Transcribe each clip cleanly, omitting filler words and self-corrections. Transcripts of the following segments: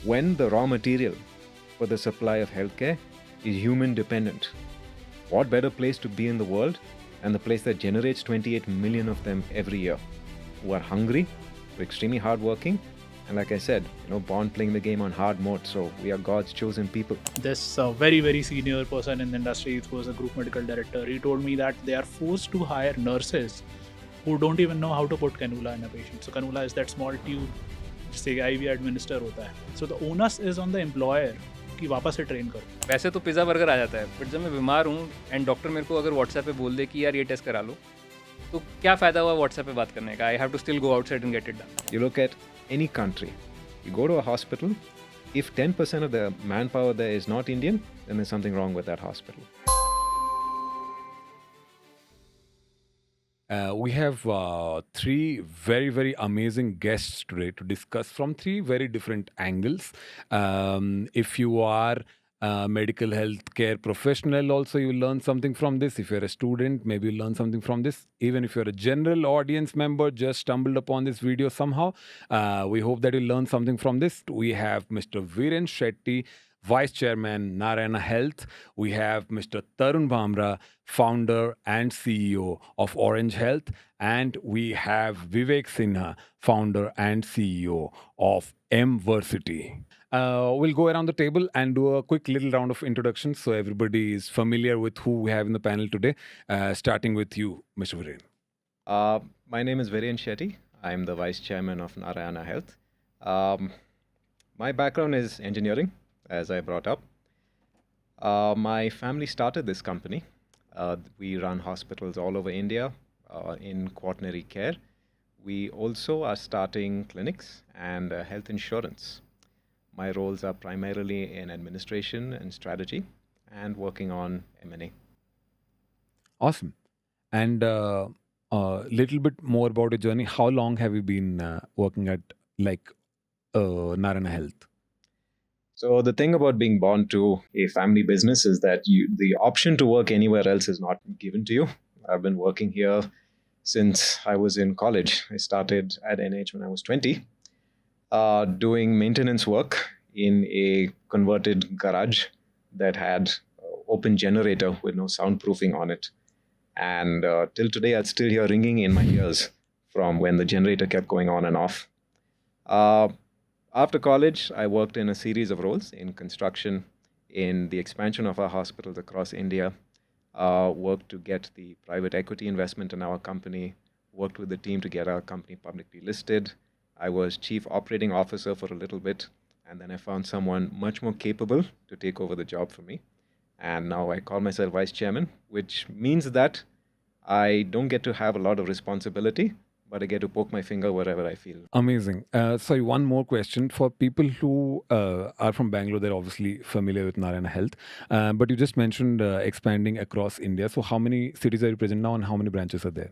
when the raw material for the supply of healthcare is human dependent. What better place to be in the world than the place that generates 28 million of them every year, who are hungry, who are extremely hardworking, and like I said, born playing the game on hard mode. So we are God's chosen people. This very senior person in the industry who was a group medical director, he told me that they are forced to hire nurses who don't even know how to put cannula in a patient. So cannula is that small tube जिससे IV administer होता है. So the onus is on the employer कि वापस से train करो. वैसे तो pizza burger आ जाता है, बट जब मैं बीमार हूँ एंड डॉक्टर मेरे को अगर व्हाट्सएप पे बोल दे कि यार ये टेस्ट करा लो, तो क्या फ़ायदा हुआ व्हाट्सएप पे बात करने का? I have to still go outside and get it done. You look at any country, you go to a hospital, if 10% of the manpower there is not Indian, then there's something wrong with that hospital. We have three very amazing guests today to discuss from three very different angles. If you are a medical health care professional, also you learn something from this. If you're a student, maybe you learn something from this. Even if you're a general audience member, just stumbled upon this video somehow, we hope that you learn something from this. We have Mr. Viren Shetty, Vice Chairman, Narayana Health. We have Mr. Tarun Bhambra, founder and CEO of Orange Health. And we have Vivek Sinha, founder and CEO of Emversity. We'll go around the table and do a quick little round of introductions so everybody is familiar with who we have in the panel today. Starting with you, Mr. Viren. My name is Viren Shetty. I'm the Vice Chairman of Narayana Health. My background is engineering, as I brought up. My family started this company. We run hospitals all over India in quaternary care. We also are starting clinics and health insurance. My roles are primarily in administration and strategy and working on M&A. Awesome. And a little bit more about your journey. How long have you been working at Narayana Health? So the thing about being born to a family business is that the option to work anywhere else is not given to you. I've been working here since I was in college. I started at NH when I was 20, doing maintenance work in a converted garage that had open generator with no soundproofing on it. And till today, I'd still hear ringing in my ears from when the generator kept going on and off. After college, I worked in a series of roles in construction, in the expansion of our hospitals across India, worked to get the private equity investment in our company, worked with the team to get our company publicly listed. I was chief operating officer for a little bit, and then I found someone much more capable to take over the job for me. And now I call myself vice chairman, which means that I don't get to have a lot of responsibility, but I get to poke my finger wherever I feel. Amazing. Sorry, one more question. For people who are from Bangalore, they're obviously familiar with Narayana Health. But you just mentioned expanding across India. So how many cities are you present now and how many branches are there?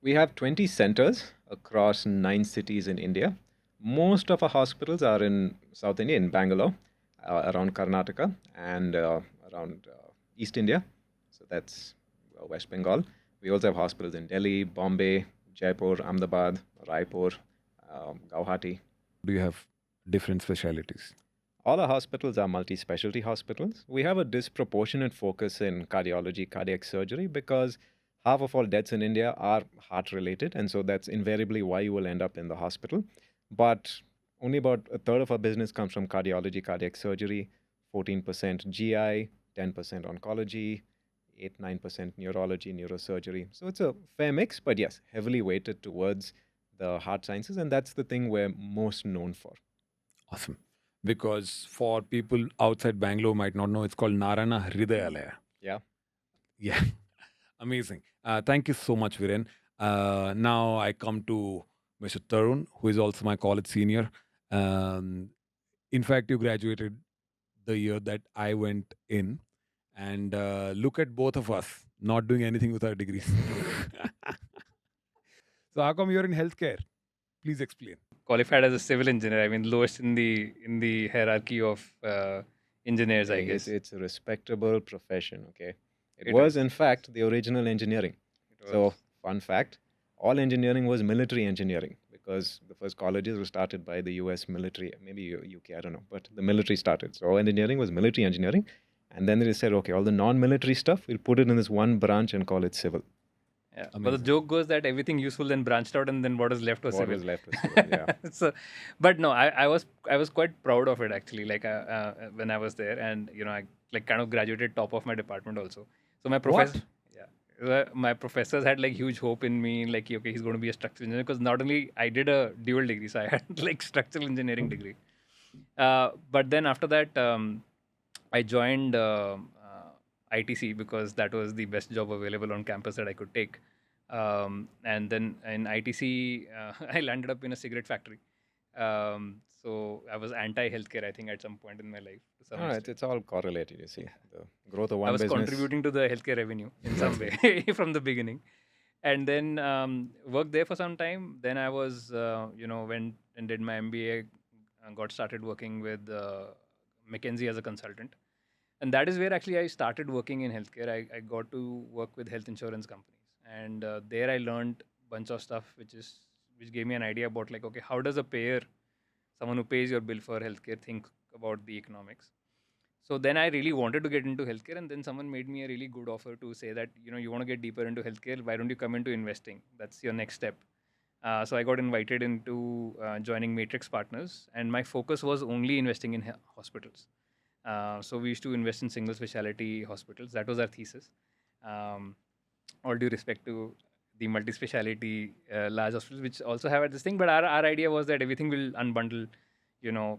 We have 20 centers across 9 cities in India. Most of our hospitals are in South India, in Bangalore, around Karnataka, and around East India. So that's West Bengal. We also have hospitals in Delhi, Bombay, Jaipur, Ahmedabad, Raipur, Guwahati. Do you have different specialities? All our hospitals are multi-speciality hospitals. We have a disproportionate focus in cardiology, cardiac surgery, because half of all deaths in India are heart-related, and so that's invariably why you will end up in the hospital. But only about a third of our business comes from cardiology, cardiac surgery, 14% GI, 10% oncology, 8-9% neurology, neurosurgery. So it's a fair mix, but yes, heavily weighted towards the heart sciences, and that's the thing we're most known for. Awesome. Because for people outside Bangalore might not know, it's called Narayana Hridayalaya. Yeah. Yeah. Amazing. Thank you so much, Viren. Now I come to Mr. Tarun, who is also my college senior. In fact, you graduated the year that I went in. And look at both of us not doing anything with our degrees. So how come you're in healthcare? Please explain. Qualified as a civil engineer, I mean lowest in the hierarchy of engineers, I guess. It's a respectable profession, okay? It was, in fact, the original engineering. So, fun fact, all engineering was military engineering the first colleges were started by the US military, maybe UK, I don't know, but the military started. So engineering was military engineering. And then they said, okay, all the non-military stuff, we'll put it in this one branch and call it civil. Yeah. But Amazing. the joke goes that everything useful then branched out, and then what was left was What civil. was left was civil, yeah. So, but no, I was quite proud of it actually. Like when I was there, and I like kind of graduated top of my department also. So my professor, my professors had like huge hope in me. Like, okay, he's going to be a structural engineer, because not only I did a dual degree, so I had like structural engineering degree. But then after that, I joined ITC because that was the best job available on campus that I could take. And then in ITC, I landed up in a cigarette factory. So I was anti-healthcare, I think, at some point in my life. To some extent. It's all correlated, you see. The growth of I one was business. contributing to the healthcare revenue in some way from the beginning. And then worked there for some time. Then I was, went and did my MBA and got started working with McKinsey as a consultant. And that is where actually I started working in healthcare. I got to work with health insurance companies. And there I learned a bunch of stuff which gave me an idea about like, okay, how does a payer, someone who pays your bill for healthcare, think about the economics? So then I really wanted to get into healthcare, and then someone made me a really good offer to say that, you want to get deeper into healthcare, why don't you come into investing? That's your next step. So I got invited into joining Matrix Partners, and my focus was only investing in hospitals. So we used to invest in single speciality hospitals. That was our thesis. All due respect to the multi-speciality large hospitals, which also have this thing. But our idea was that everything will unbundle.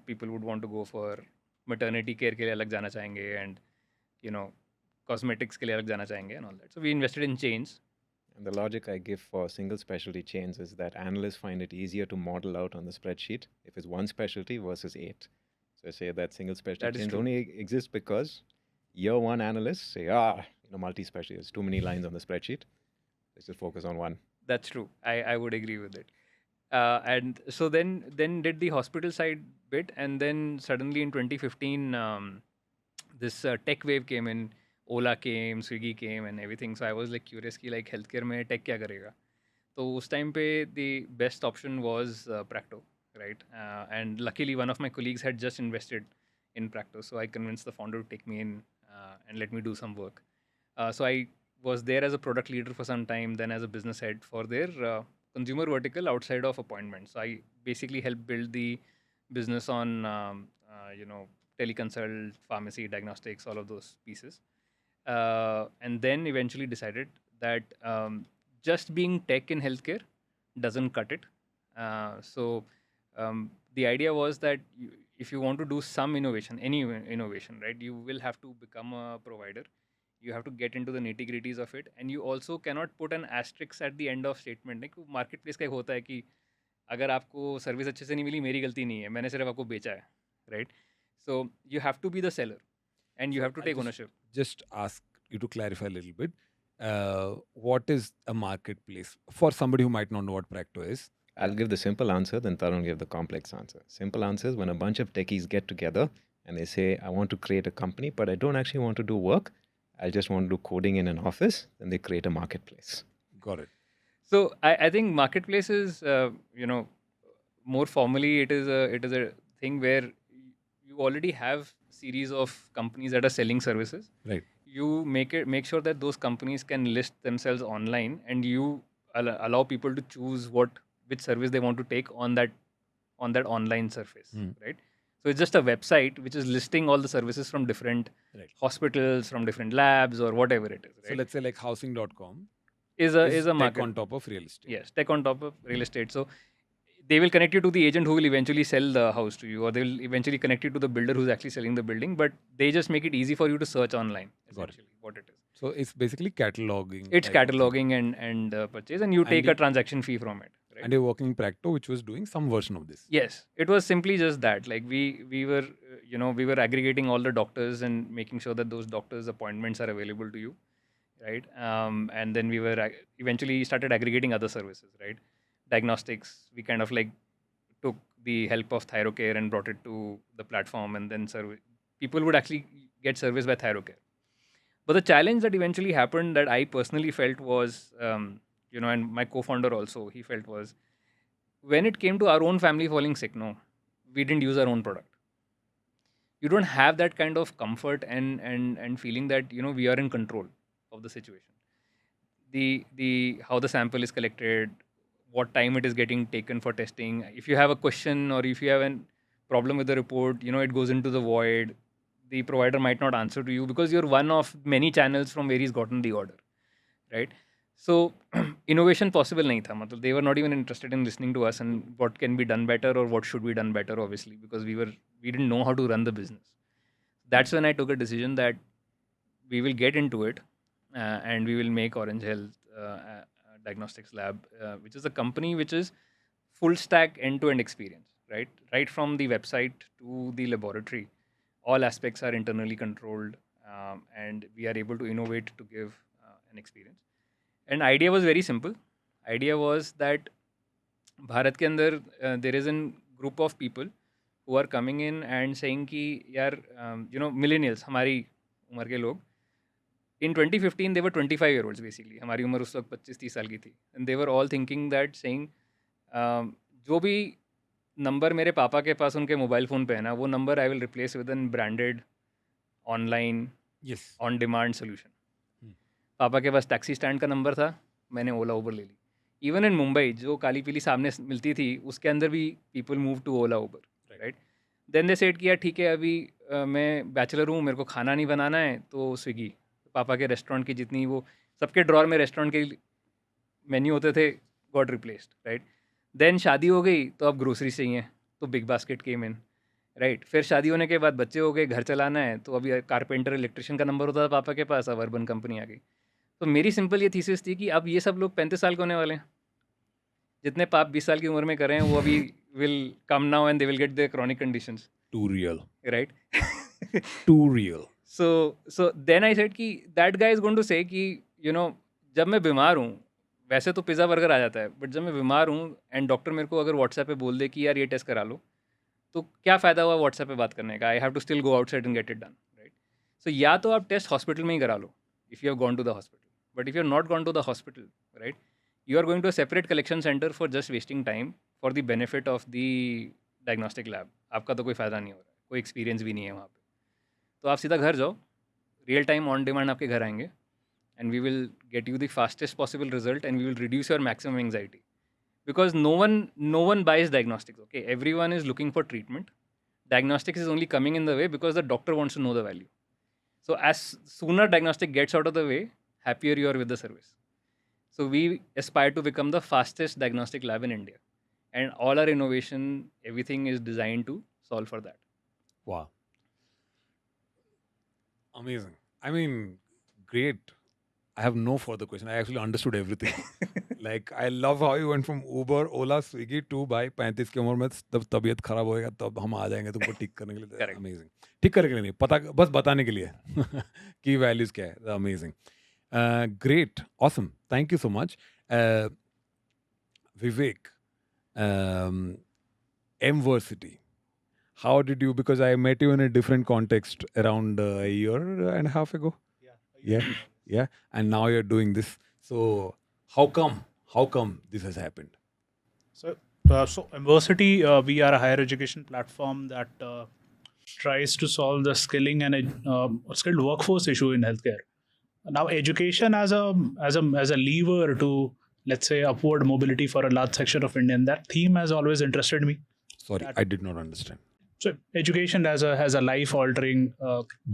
People would want to go for maternity care के लिए अलग जाना चाहेंगे, and cosmetics के लिए अलग जाना चाहेंगे, and all that. So we invested in chains. And the logic I give for single specialty chains is that analysts find it easier to model out on the spreadsheet if it's one specialty versus 8. So I say that single specialty chains only exist because year one analysts say, multi-specialty, there's too many lines on the spreadsheet. Let's just focus on one. That's true. I would agree with it. And so then did the hospital side bit, and then suddenly in 2015, this tech wave came in. Ola came, Swiggy came, and everything. So I was like curious कि like healthcare में tech क्या करेगा? तो उस time पे the best option was Practo, right? And luckily one of my colleagues had just invested in Practo, so I convinced the founder to take me in and let me do some work. So I was there as a product leader for some time, then as a business head for their consumer vertical outside of appointments. So I basically helped build the business on teleconsult, pharmacy, diagnostics, all of those pieces. And then eventually decided that just being tech in healthcare doesn't cut it. So the idea was that if you want to do some innovation, any innovation, right, you will have to become a provider. You have to get into the nitty-gritties of it, and you also cannot put an asterisk at the end of statement. Like marketplace का एक होता है कि अगर आपको service अच्छे से नहीं मिली, मेरी गलती नहीं है, मैंने सिर्फ आपको बेचा है, right? So you have to be the seller, and you have to take ownership. Just ask you to clarify a little bit. What is a marketplace for somebody who might not know what Practo is? I'll give the simple answer, then Tarun give the complex answer. Simple answer is when a bunch of techies get together and they say, I want to create a company, but I don't actually want to do work. I just want to do coding in an office. Then they create a marketplace. Got it. So I think marketplace is, more formally, it is a thing where you already have series of companies that are selling services. Right. You make sure that those companies can list themselves online, and you allow people to choose which service they want to take on that online surface, right? So it's just a website which is listing all the services from different hospitals, from different labs, or whatever it is. Right? So let's say like housing.com is a market tech on top of real estate. Yes, tech on top of real estate. So they will connect you to the agent who will eventually sell the house to you, or they will eventually connect you to the builder who's actually selling the building. But they just make it easy for you to search online. Essentially, what it is. So it's basically cataloging. It's cataloging and purchase, and you take a transaction fee from it. Right? And you're working Practo, which was doing some version of this. Yes, it was simply just that. Like we were aggregating all the doctors and making sure that those doctors' appointments are available to you, right? And then we were eventually started aggregating other services, right? Diagnostics. We kind of like took the help of ThyroCare and brought it to the platform, and then people would actually get service by ThyroCare. But the challenge that eventually happened that I personally felt was, and my co-founder also, he felt was, when it came to our own family falling sick, no, we didn't use our own product. You don't have that kind of comfort and feeling that, you know, we are in control of the situation. The how the sample is collected, what time it is getting taken for testing. If you have a question or if you have a problem with the report, you know, it goes into the void. The provider might not answer to you because you're one of many channels from where he's gotten the order, right? So innovation possible nahi tha. Matlab, they were not even interested in listening to us and what can be done better or what should be done better, obviously, because we didn't know how to run the business. That's when I took a decision that we will get into it and we will make Orange Health Diagnostics Lab, which is a company which is full stack end-to-end experience, right? Right from the website to the laboratory, all aspects are internally controlled, and we are able to innovate to give an experience. And idea was very simple. Idea was that Bharat के अंदर there is a group of people who are coming in and saying कि यार you know millennials हमारी उम्र के लोग in 2015 they were 25-year-olds basically. हमारी उम्र उस वक्त 25-30 साल की थी. And they were all thinking that saying जो भी नंबर मेरे पापा के पास उनके मोबाइल फ़ोन पे है ना, वो number I will replace with an branded online on demand solution. पापा के पास टैक्सी स्टैंड का नंबर था, मैंने ओला उबर ले ली. इवन इन मुंबई जो काली पीली सामने मिलती थी उसके अंदर भी people move to Ola Uber, right. Then they set किया ठीक है अभी मैं बैचलर हूँ, मेरे को खाना नहीं बनाना है तो स्विगी. पापा के रेस्टोरेंट की जितनी वो सबके ड्रॉर में रेस्टोरेंट के मेन्यू होते थे गॉट रिप्लेस्ड, राइट. देन शादी हो गई तो अब ग्रोसरी चाहिए तो बिग बास्केट केम इन, राइट. फिर शादी होने के बाद बच्चे हो गए, घर चलाना है तो अभी कारपेंटर इलेक्ट्रिशियन का नंबर होता था पापा के पास, अब अर्बन कंपनी आ गई. तो मेरी सिंपल ये थीसिस थी कि अब ये सब लोग 35 साल के होने वाले हैं, जितने पाप 20 साल की उम्र में कर रहे हैं वो अभी will come now and they will get the chronic conditions. Too real. Right. Too real. So then I said कि that guy is going to say कि you know जब मैं बीमार हूँ, वैसे तो पिज़्ज़ा बर्गर आ जाता है, बट जब मैं बीमार हूँ एंड डॉक्टर मेरे को अगर व्हाट्सएप पे बोल दे कि यार ये टेस्ट करा लो, तो क्या फ़ायदा हुआ व्हाट्सएप पे बात करने का. I have to still go outside and get it done, right. So या तो आप टेस्ट हॉस्पिटल में ही करा लो if you have gone to the hospital, but if you have not gone to the hospital, right, you are going to a separate collection center for just wasting time for the benefit of the diagnostic lab. आपका तो कोई फ़ायदा नहीं हो रहा है, कोई experience भी नहीं है वहाँ पे. तो आप सीधा घर जाओ, रियल टाइम ऑन डिमांड आपके घर आएंगे and we will get you the fastest possible result and we will reduce your maximum anxiety. Because no one buys diagnostics, okay? Everyone is looking for treatment. Diagnostics is only coming in the way because the doctor wants to know the value. So as sooner diagnostic gets out of the way, happier you are with the service. So we aspire to become the fastest diagnostic lab in India. And all our innovation, everything is designed to solve for that. Wow. Amazing. I mean, great. I have no further question. I actually understood everything. Like, I love how you went from Uber, Ola, Swiggy to by 35 की उम्र में तब तबीयत खराब होएगा तब हम आ जाएंगे तुमको ठीक करने के लिए. Correct. Amazing. ठीक करने के लिए नहीं, पता बस बताने के लिए की वैल्यूज क्या है. Amazing. Great. Awesome. Thank you so much. Vivek, Emversity. How did you, because I met you in a different context around a year and a half ago. Yeah. And now you're doing this. So how come this has happened? So Emversity, we are a higher education platform that tries to solve the skilling and skilled workforce issue in healthcare. Now, education as a lever to, let's say, upward mobility for a large section of Indian, that theme has always interested me. Sorry, I did not understand. So education as a life-altering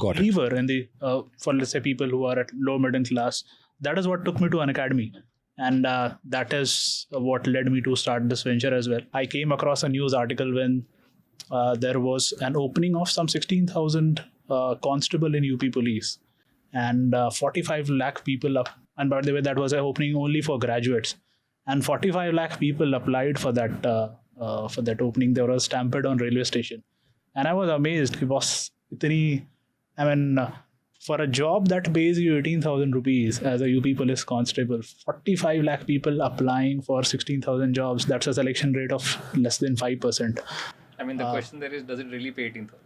lever in the for, let's say, people who are at low middle class. That is what took me to an academy, and that is what led me to start this venture as well. I came across a news article when there was an opening of some 16,000 constable in UP police, and 45 lakh people up. And by the way, that was an opening only for graduates, and 45 lakh people applied for that opening. They were stamped on railway station. And I was amazed. For a job that pays you 18,000 rupees as a UP police constable, 45 lakh people applying for 16,000 jobs, that's a selection rate of less than 5%. I mean, the question there is, does it really pay 18,000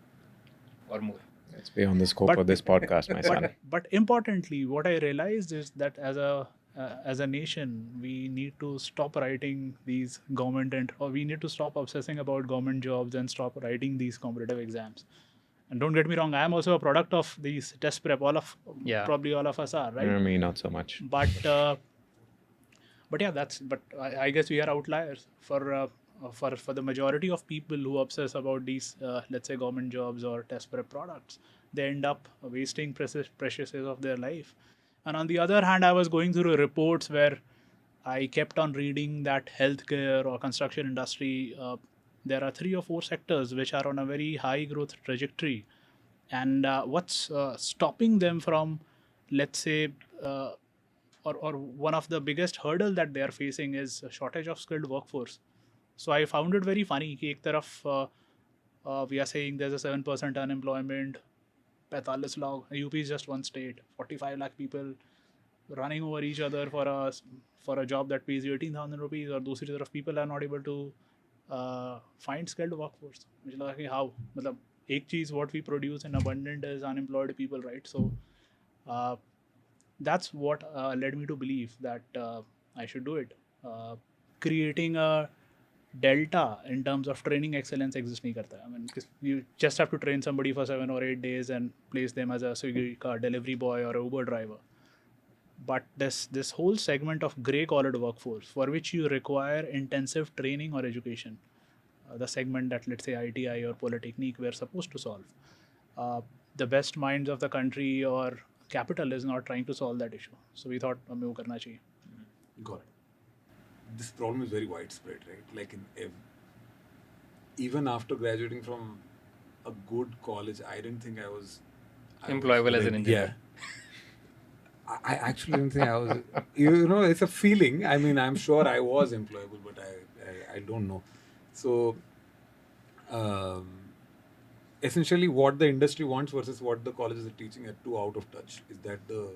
or more? It's beyond the scope of this podcast, my son. But importantly, what I realized is that as a as a nation, we need to stop writing these or we need to stop obsessing about government jobs and stop writing these competitive exams. And don't get me wrong, I am also a product of these test prep. Yeah. Probably all of us are, right? I mean, not so much. But yeah, I guess we are outliers for the majority of people who obsess about these, let's say, government jobs or test prep products. They end up wasting precious years of their life. And on the other hand, I was going through reports where I kept on reading that healthcare or construction industry, there are 3 or 4 sectors which are on a very high growth trajectory. And what's stopping them from, let's say, or one of the biggest hurdle that they are facing is a shortage of skilled workforce. So I found it very funny कि एक तरफ we are saying there's a 7% unemployment, 45 lakh, UP is just one state, 45 lakh people running over each other for a job that pays you 18,000 rupees, और दूसरी तरफ people are not able to find skilled workforce. मुझे लगा कि how, मतलब एक चीज़ what we produce in abundant is unemployed people, right? So that's what led me to believe that I should do it. Creating a delta in terms of training excellence exist nahi karta. I mean, you just have to train somebody for 7 or 8 days and place them as a Swiggy car delivery boy or a Uber driver. But this whole segment of grey collared workforce for which you require intensive training or education, the segment that, let's say, ITI or Polytechnique were supposed to solve, the best minds of the country or capital is not trying to solve that issue. So we thought हमें वो करना चाहिए. Got it. This problem is very widespread, right? Like even after graduating from a good college, I didn't think I was Employable as an engineer. Yeah. I actually didn't think I was. It's a feeling. I mean, I'm sure I was employable, but I don't know. So, essentially, what the industry wants versus what the colleges are teaching are too out of touch. Is that the?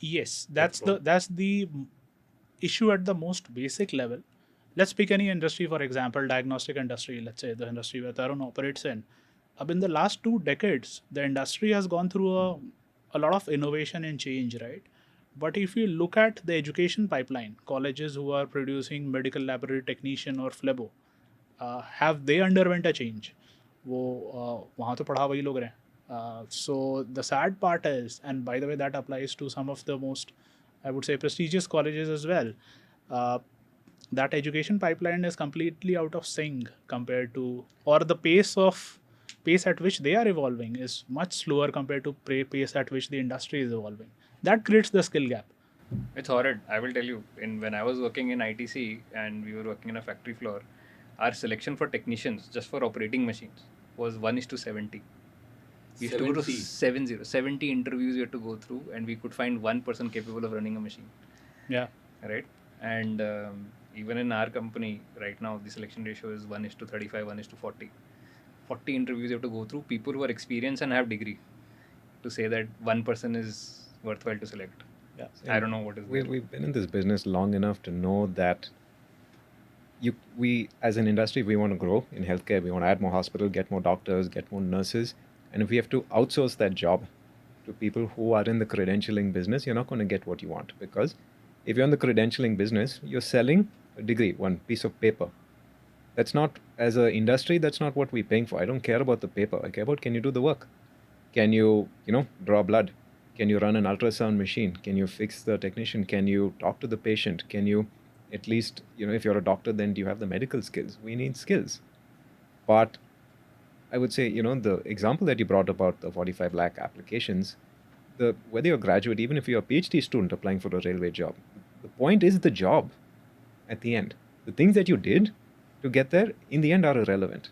Yes, that's the issue at the most basic level. Let's pick any industry, for example, diagnostic industry, let's say the industry where Tarun operates in. In the last 2 decades, the industry has gone through a lot of innovation and change, right? But if you look at the education pipeline, colleges who are producing medical laboratory technician or phlebo, have they underwent a change? वो वहाँ तो पढ़ा वही लोग रहे. So the sad part is, and by the way, that applies to some of the most, I would say, prestigious colleges as well. That education pipeline is completely out of sync compared to, or the pace at which they are evolving is much slower compared to pace at which the industry is evolving. That creates the skill gap. It's horrid. I will tell you. When I was working in ITC and we were working in a factory floor, our selection for technicians just for operating machines was 1:70. We used to go to 70 interviews we had to go through, and we could find one person capable of running a machine. Yeah. Right. And even in our company right now, the selection ratio is 1:35, 1:40. 40 interviews you have to go through. People who are experienced and have degree to say that one person is worthwhile to select. Yeah. I don't know what is. We've been in this business long enough to know that we as an industry, we want to grow in healthcare. We want to add more hospitals, get more doctors, get more nurses. And if we have to outsource that job to people who are in the credentialing business, you're not going to get what you want. Because if you're in the credentialing business, you're selling a degree, one piece of paper. That's not, as an industry, that's not what we're paying for. I don't care about the paper. I care about, can you do the work? Can you, draw blood? Can you run an ultrasound machine? Can you fix the technician? Can you talk to the patient? Can you, at least, if you're a doctor, then do you have the medical skills? We need skills. But I would say, the example that you brought about the 45 lakh applications, whether you're a graduate, even if you're a PhD student applying for a railway job, the point is the job at the end. The things that you did to get there, in the end, are irrelevant.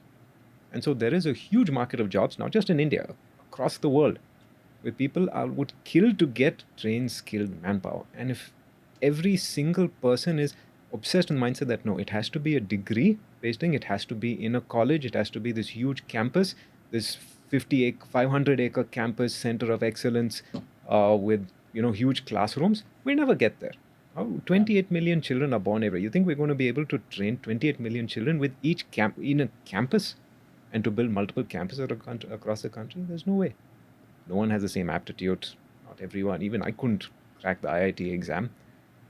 And so there is a huge market of jobs, not just in India, across the world, where people would kill to get trained, skilled manpower. And if every single person is obsessed with the mindset that, no, it has to be a degree-based thing, it has to be in a college, it has to be this huge campus, this 500-acre campus center of excellence with, huge classrooms, we never get there. 28 million children are born every year. You think we're going to be able to train 28 million children with each in a campus and to build multiple campuses across the country? There's no way. No one has the same aptitude. Not everyone. Even I couldn't crack the IIT exam.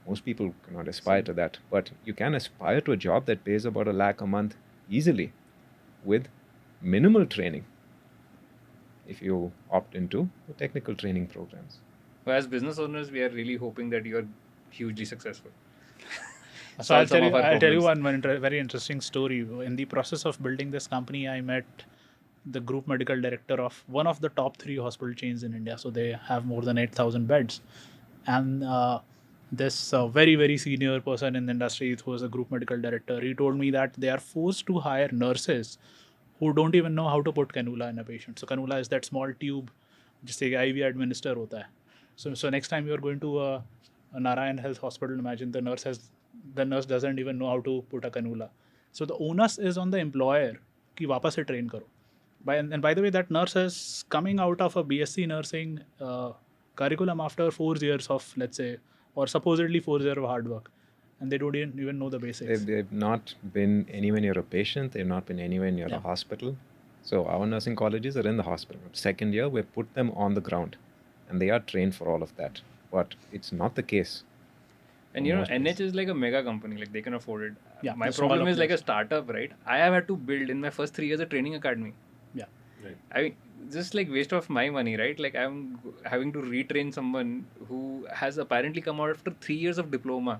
Most people cannot aspire to that, but you can aspire to a job that pays about $1 lakh a month easily with minimal training if you opt into the technical training programs. So as business owners, we are really hoping that you are hugely successful. So I'll Solve some tell of you, our I'll tell you problems. one very interesting story. In the process of building this company, I met the group medical director of one of the top 3 hospital chains in India. So they have more than 8,000 beds, and this very senior person in the industry who was a group medical director, he told me that they are forced to hire nurses who don't even know how to put cannula in a patient. So cannula is that small tube जिससे IV administer होता है. So next time you are going to a Narayana Health hospital, imagine the nurse doesn't even know how to put a cannula. So the onus is on the employer कि वापस से train करो. And by the way, that nurse is coming out of a BSc nursing curriculum after 4 years of, let's say, or supposedly 4 years of hard work, and they don't even know the basics. They've not been anywhere near a patient. They've not been anywhere near a hospital. So our nursing colleges are in the hospital. Second year, we put them on the ground, and they are trained for all of that. But it's not the case. And for most NH places. is like a mega company, like they can afford it. Yeah, My the smaller problem is like a place. startup, right? I have had to build in my first 3 years a training academy. Yeah. I mean, just like waste of my money, right? Like I'm having to retrain someone who has apparently come out after 3 years of diploma,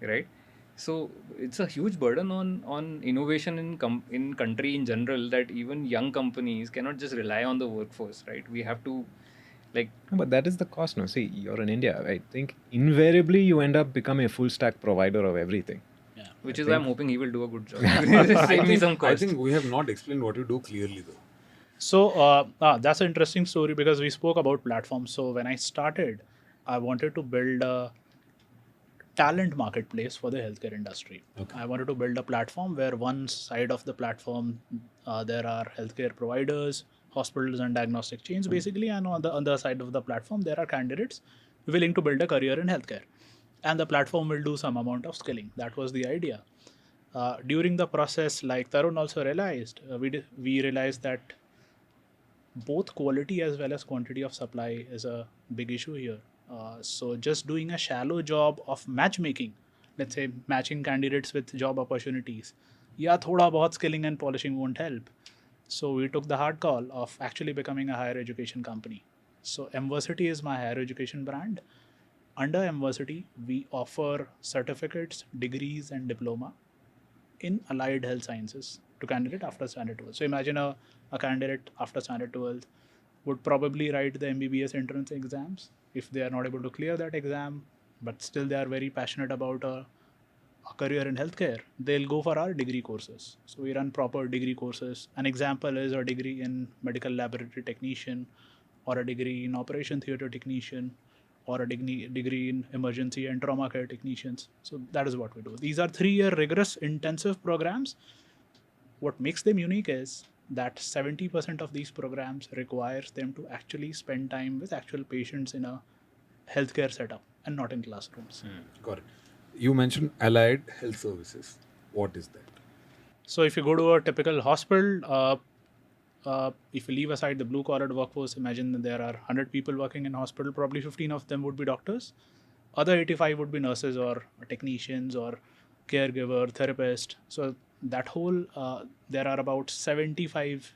right? So it's a huge burden on innovation in country in general, that even young companies cannot just rely on the workforce, right? We have to like No, but that is the cost. No, see, you're in India. I think invariably you end up becoming a full stack provider of everything. which I is why I'm think- hoping he will do a good job. Save me some I cost. think we have not explained what you do clearly though. So that's an interesting story because we spoke about platforms. So when I started, I wanted to build a talent marketplace for the healthcare industry. Okay. I wanted to build a platform where one side of the platform there are healthcare providers, hospitals, and diagnostic chains basically, and on the other side of the platform there are candidates willing to build a career in healthcare, and the platform will do some amount of skilling. That was the idea. During the process, like Tarun also realized, we realized that both quality as well as quantity of supply is a big issue here. So just doing a shallow job of matchmaking, let's say matching candidates with job opportunities, yeah, thoda bahut skilling and polishing won't help. So we took the hard call of actually becoming a higher education company. So Emversity is my higher education brand. Under Emversity, we offer certificates, degrees, and diploma in allied health sciences to candidate after standard 12. So imagine a candidate after standard 12 would probably write the MBBS entrance exams. If they are not able to clear that exam, but still they are very passionate about a career in healthcare, they'll go for our degree courses. So we run proper degree courses. An example is a degree in medical laboratory technician, or a degree in operation theater technician, or a degree in emergency and trauma care technicians. So that is what we do. These are 3-year rigorous intensive programs. What makes them unique is that 70% of these programs requires them to actually spend time with actual patients in a healthcare setup and not in classrooms. Got it. You mentioned allied health services. What is that? So if you go to a typical hospital, if you leave aside the blue-collar workforce, imagine that there are 100 people working in hospital, probably 15 of them would be doctors. Other 85 would be nurses or technicians or caregiver, therapist. So that whole, there are about 75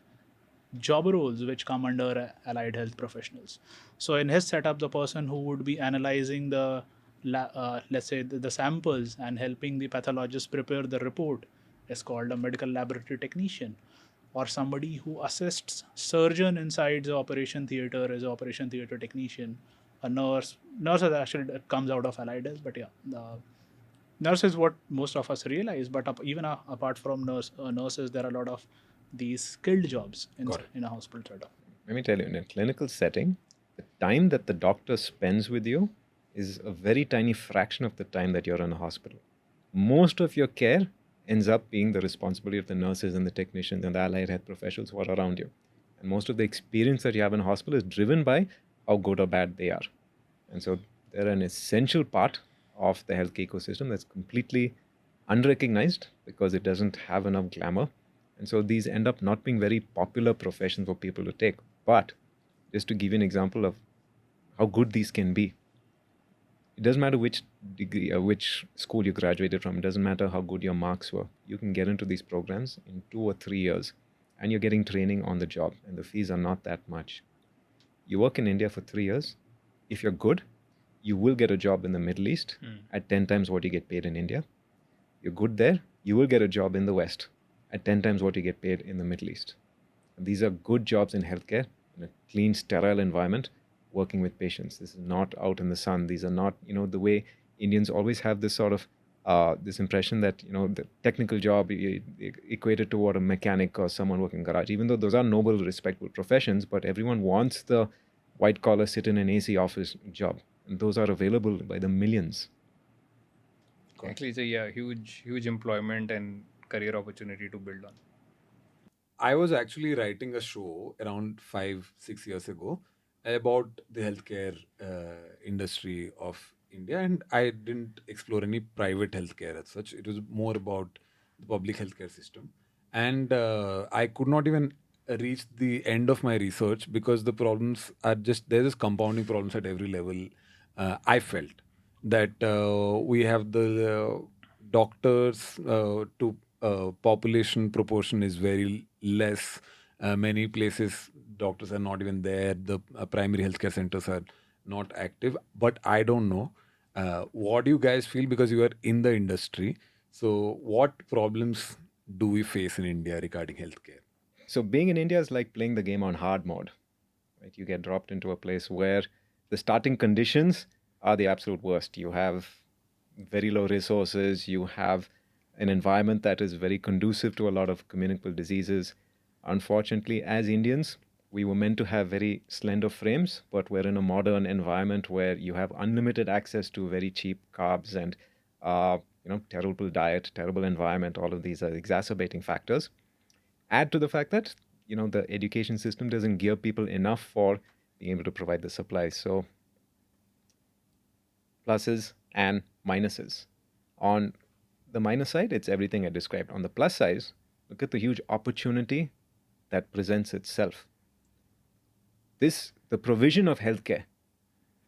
job roles which come under allied health professionals. So in his setup, the person who would be analyzing the, let's say, the samples and helping the pathologist prepare the report is called a medical laboratory technician. Or somebody who assists surgeon inside the operation theater is an operation theater technician. A nurse is actually that comes out of allied health, but yeah, the nurse is what most of us realize. But even apart from nurses, there are a lot of these skilled jobs in a hospital setup. Let me tell you, in a clinical setting, the time that the doctor spends with you is a very tiny fraction of the time that you're in a hospital. Most of your care ends up being the responsibility of the nurses and the technicians and the allied health professionals who are around you. And most of the experience that you have in a hospital is driven by how good or bad they are. And so they're an essential part of the health ecosystem that's completely unrecognized because it doesn't have enough glamour. And so these end up not being very popular professions for people to take. But just to give you an example of how good these can be, It doesn't matter which degree or which school you graduated from. It doesn't matter how good your marks were. You can get into these programs in 2 or 3 years, and you're getting training on the job, and the fees are not that much. You work in India for 3 years. If you're good, you will get a job in the Middle East at 10 times what you get paid in India. You're good there, you will get a job in the West at 10 times what you get paid in the Middle East. And these are good jobs in healthcare, in a clean, sterile environment, working with patients. This is not out in the sun. These are not, the way Indians always have this sort of this impression that, the technical job equated to what a mechanic or someone working in garage, even though those are noble, respectable professions, but everyone wants the white collar, sit in an AC office job. And those are available by the millions. Actually, it's a huge employment and career opportunity to build on. I was actually writing a show around 5-6 years ago about the healthcare industry of India, and I didn't explore any private healthcare as such. It was more about the public healthcare system, and I could not even reach the end of my research because the problems are just there's just compounding problems at every level. I felt that we have the doctors to population proportion is very less. Many places doctors are not even there. The primary healthcare centers are not active. But I don't know. What do you guys feel because you are in the industry? So what problems do we face in India regarding healthcare? So being in India is like playing the game on hard mode, right? You get dropped into a place where the starting conditions are the absolute worst. You have very low resources. You have an environment that is very conducive to a lot of communicable diseases. Unfortunately, as Indians, we were meant to have very slender frames, but we're in a modern environment where you have unlimited access to very cheap carbs and terrible diet, terrible environment. All of these are exacerbating factors. Add to the fact that the education system doesn't gear people enough for being able to provide the supplies. So pluses and minuses. On the minus side, it's everything I described. On the plus side, look at the huge opportunity that presents itself. The provision of healthcare,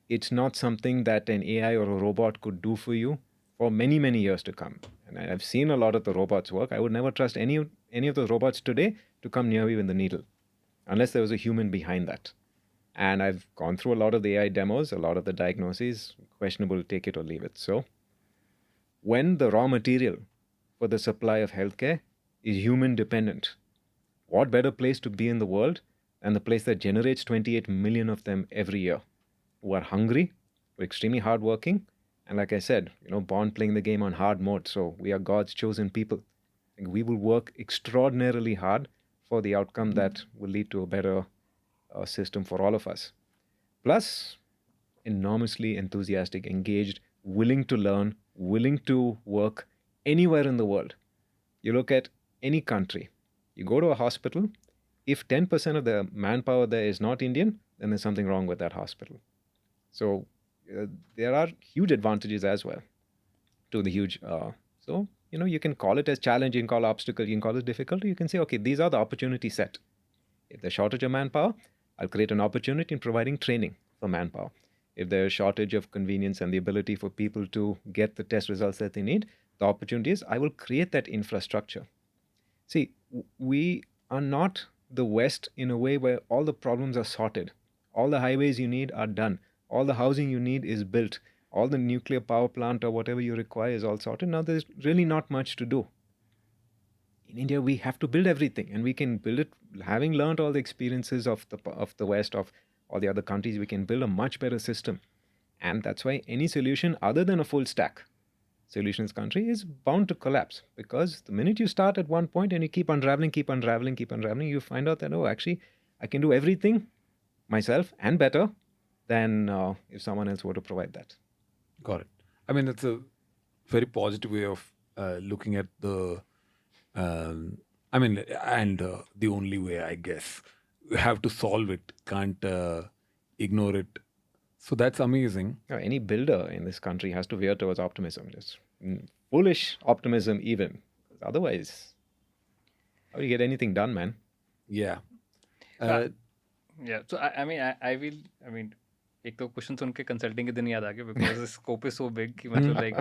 it's not something that an AI or a robot could do for you for many, many years to come. And I've seen a lot of the robots work. I would never trust any of those robots today to come near you with the needle, unless there was a human behind that. And I've gone through a lot of the AI demos, a lot of the diagnoses, questionable, take it or leave it. So when the raw material for the supply of healthcare is human dependent, what better place to be in the world than the place that generates 28 million of them every year, who are hungry, who are extremely hardworking, and like I said, born playing the game on hard mode. So we are God's chosen people. And we will work extraordinarily hard for the outcome that will lead to a better system for all of us. Plus, enormously enthusiastic, engaged, willing to learn, willing to work anywhere in the world. You look at any country, you go to a hospital, if 10% of the manpower there is not Indian, then there's something wrong with that hospital. So there are huge advantages as well to the huge. So, you can call it as challenge, you can call it obstacle, you can call it difficulty. You can say, okay, these are the opportunity set. If there's shortage of manpower, I'll create an opportunity in providing training for manpower. If there's shortage of convenience and the ability for people to get the test results that they need, the opportunity is I will create that infrastructure. See, we are not the West in a way where all the problems are sorted. All the highways you need are done. All the housing you need is built. All the nuclear power plant or whatever you require is all sorted. Now there's really not much to do. In India, we have to build everything, and we can build it. Having learned all the experiences of the West, of all the other countries, we can build a much better system. And that's why any solution other than a full stack solutions country is bound to collapse, because the minute you start at one point and you keep unraveling, you find out that, oh, actually, I can do everything myself and better than if someone else were to provide that. Got it. I mean, that's a very positive way of looking at the. The only way, I guess, you have to solve it. Can't ignore it. So that's amazing. Any builder in this country has to veer towards optimism, just foolish optimism, even. Otherwise, how do you get anything done, man? Yeah. Yeah. So I mean, एक तो question सुन के consulting के दिन याद आ गया because scope is so big कि मतलब like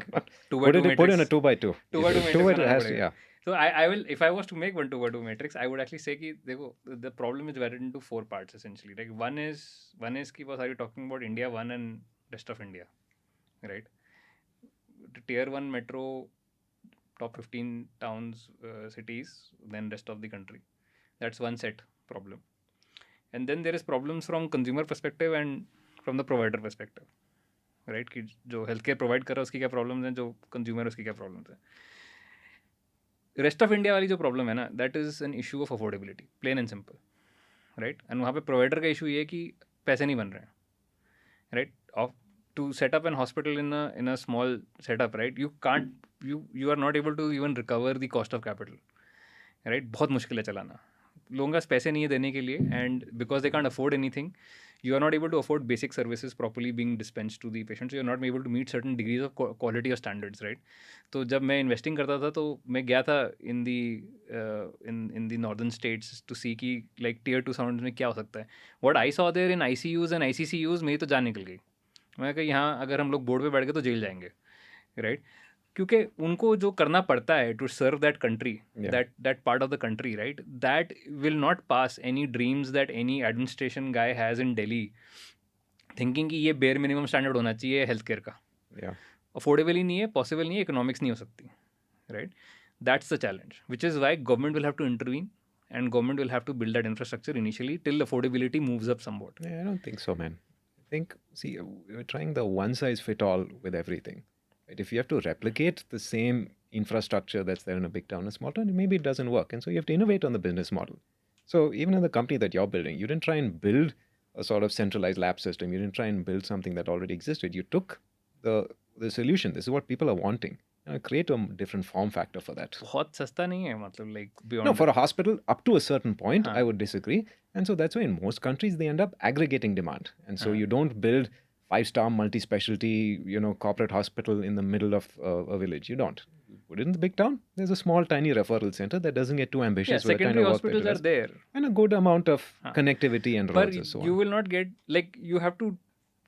2 by 2 Put in a matrix 2x2. 2 by 2 matrix Two it banana has to, पड़ेगा. yeah. So I will, if I was to make 1 2 by 2 matrix, I would actually say कि देखो the problem is divided into 4 parts essentially. Like one is कि what are you talking about India 1 and rest of India, right? Tier 1 metro, top 15 towns, cities, then rest of the country. That's one set problem. And then there is problems from consumer perspective and from the provider perspective, right? कि जो healthcare provide कर रहा है उसकी क्या problems हैं, जो consumer है उसकी क्या problems हैं. रेस्ट ऑफ इंडिया वाली जो प्रॉब्लम है ना, that is an issue of affordability, plain and simple, right. And वहाँ पे प्रोवाइडर का इशू ये है कि पैसे नहीं बन रहे हैं, right. Of to set up an hospital in a small setup, right, you can't, you are not able to even recover the cost of capital, right. बहुत मुश्किल है चलाना, लोगों के पास पैसे नहीं है देने के लिए, and because they can't afford anything, you are not able to afford basic services properly being dispensed to the patient, so you are not able to meet certain degrees of quality or standards, right. तो जब मैं investing करता था तो मैं गया था इन दी northern states to सी कि लाइक टीयर 2 साउंड में क्या हो सकता है. What I saw there in ICUs and ICCUs, मेरी तो जान निकल गई. मैं कहा यहाँ अगर हम लोग बोर्ड पे बैठ गए तो जेल जाएंगे, राइट. क्योंकि उनको जो करना पड़ता है to serve that country, that part of the country, right, that will not pass any dreams that any administration guy has in Delhi, thinking कि ये बेयर मिनिमम स्टैंडर्ड होना चाहिए हेल्थ केयर का. अफोर्डेबल ही नहीं है, पॉसिबल नहीं है, इकोनॉमिक्स नहीं हो सकती, right. That's the challenge, which is why government will have to intervene and government will have to build that infrastructure initially till affordability moves up somewhat. Yeah, I don't think so, man. I think, see, we're trying the one size fit all with everything. Right? If you have to replicate the same infrastructure that's there in a big town, a small town, maybe it doesn't work. And so you have to innovate on the business model. So even in the company that you're building, you didn't try and build a sort of centralized lab system. You didn't try and build something that already existed. You took the solution. This is what people are wanting. Create a different form factor for that. बहुत सस्ता नहीं है, मतलब like beyond. No, for a hospital, up to a certain point, I would disagree. And so that's why in most countries, they end up aggregating demand. And so you don't build 5-star multi-specialty, corporate hospital in the middle of a village. You don't. You put it in the big town. There's a small, tiny referral center that doesn't get too ambitious. Yeah, with the kind secondary of work hospitals that it are does. there. And a good amount of connectivity and roads But and so on. you will not get, like, you have to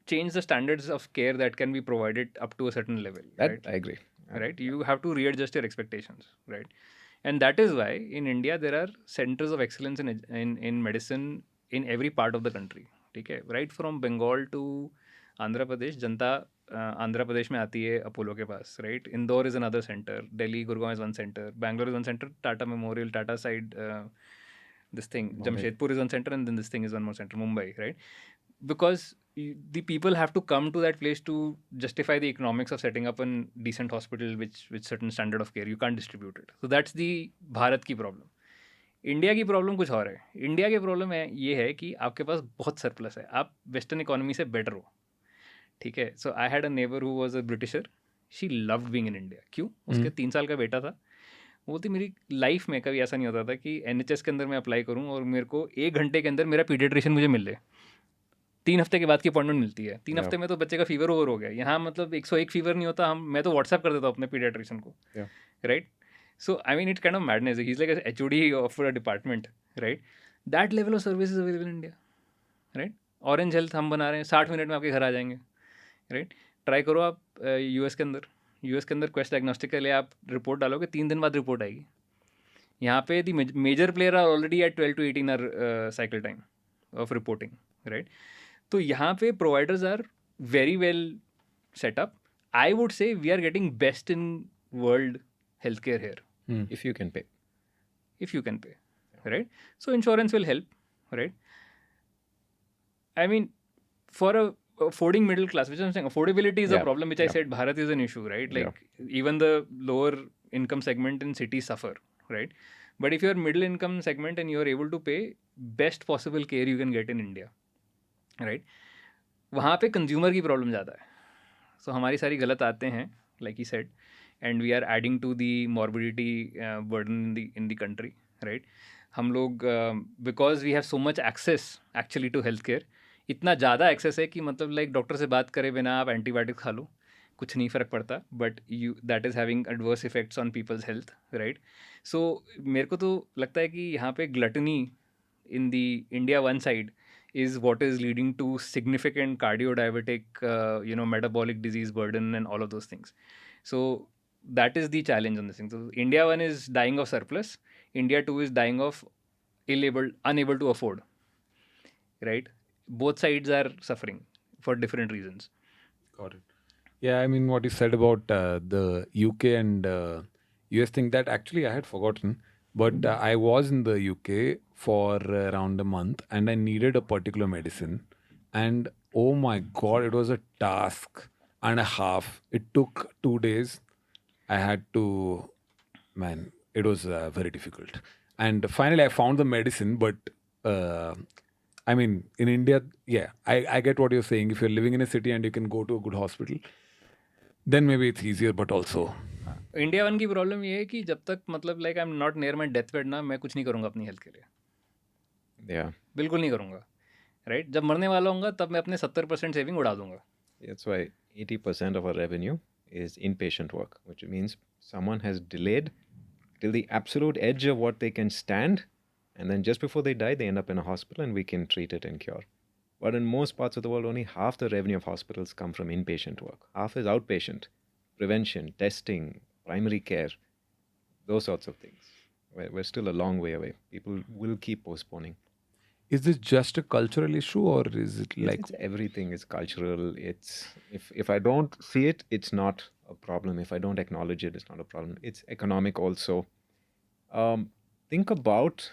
change the standards of care that can be provided up to a certain level. That right? I agree. Right, you have to readjust your expectations, right. And that is why in India there are centers of excellence in medicine in every part of the country, ठीक है. Right from Bengal to Andhra Pradesh, जनता आंध्र प्रदेश में आती है अपोलो के पास, right. Indore is another centre, Delhi Gurgaon is one centre, Bangalore is one centre, Tata memorial, Tata side, this thing, Jamshedpur is one center, and then this thing is one more center, Mumbai, right. Because the people have to come to that place to justify the economics of setting up a decent hospital with certain standard of care. You can't distribute it. So that's the Bharat की problem. India की problem कुछ और है. India की problem है ये है कि आपके पास बहुत सरप्लस है, आप वेस्टर्न इकोनॉमी से बेटर हो, ठीक है. So I had a neighbour who was a Britisher, she loved being in India. क्यों? उसके 3 साल का बेटा था. वो थी मेरी लाइफ में कभी ऐसा नहीं होता था कि NHS के अंदर मैं अप्लाई करूँ और मेरे को 1 घंटे के अंदर मेरा पीडियाट्रिशियन मुझे मिल जाए. 3 हफ्ते के बाद की अपॉइंटमेंट मिलती है. 3 हफ्ते में तो बच्चे का फीवर ओवर हो गया. यहाँ मतलब 101 फीवर नहीं होता. मैं तो व्हाट्सएप कर देता हूँ अपने पीडियाट्रिशियन को, right. So I mean it's kind of madness. He is like HOD of a department, right. That level of service is available in India, right. Orange health हम बना रहे हैं, 60 मिनट में आपके घर आ जाएंगे, राइट. ट्राई करो आप US के अंदर क्वेस्ट डायग्नोस्टिक के लिए आप रिपोर्ट डालोगे, 3 दिन बाद रिपोर्ट आएगी. यहाँ पे the major player are already at 12 to 18 hour cycle time of reporting, right. तो यहाँ पे providers are very well setup. I would say we are getting best in world health care here, if you can pay. Right. So insurance will help, right. I mean, for a affording middle class, which I'm saying affordability is a problem, which I said Bharat is an issue, right. Like even the lower income segment in cities suffer, right. But if you're middle income segment and you're able to pay, best possible care you can get in India, right. वहाँ पे consumer की problem ज़्यादा है. सो हमारी सारी गलत आते हैं, like he said, and we are adding to the morbidity burden in the country, right. हम लोग because we have so much access actually to health care, इतना ज़्यादा एक्सेस है कि मतलब लाइक डॉक्टर से बात करे बिना आप एंटीबायोटिक खा लो, कुछ नहीं फ़र्क पड़ता, but you that is having adverse effects on people's health, right. So मेरे को तो लगता है कि यहाँ पे gluttony in the India one side is what is leading to significant cardio-diabetic, metabolic disease burden and all of those things. So that is the challenge on this thing. So India 1 is dying of surplus. India 2 is dying of unable to afford. Right? Both sides are suffering for different reasons. Got it. Yeah, I mean, what you said about the UK and US thing, that actually I had forgotten. But I was in the UK for around a month and I needed a particular medicine. And oh my God, it was a task and a half. It took 2 days. I had to, man, it was very difficult. And finally, I found the medicine, but I mean, in India, yeah, I get what you're saying. If you're living in a city and you can go to a good hospital, then maybe it's easier, but also. India 1 की problem ये है कि जब तक मतलब like I am not near my death bed ना, मैं कुछ नहीं करूँगा अपनी हेल्थ के लिए. Yeah. बिल्कुल नहीं करूँगा. राइट? जब मरने वाला होऊंगा तब मैं अपने 70% सेविंग उड़ा दूंगा. That's why 80% of our revenue is inpatient work, which means someone has delayed till the absolute edge of what they can stand, and then just before they die, they end up in a hospital and we can treat it and cure. But in most parts of the world, only half the revenue of hospitals come from inpatient work. Half is outpatient, prevention, testing, primary care, those sorts of things. We're still a long way away. People will keep postponing. Is this just a cultural issue or is it like. It's everything is cultural. It's if I don't see it, it's not a problem. If I don't acknowledge it, it's not a problem. It's economic also. Think about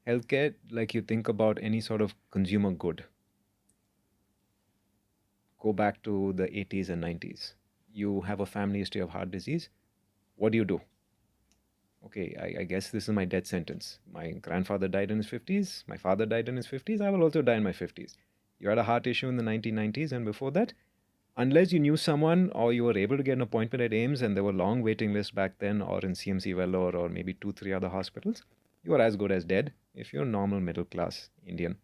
healthcare like you think about any sort of consumer good. Go back to the 80s and 90s. You have a family history of heart disease. What do? Okay, I guess this is my death sentence. My grandfather died in his 50s. My father died in his 50s. I will also die in my 50s. You had a heart issue in the 1990s and before that. Unless you knew someone or you were able to get an appointment at AIIMS and there were long waiting lists back then or in CMC Vellore or maybe 2-3 other hospitals, you are as good as dead if you're a normal middle class Indian.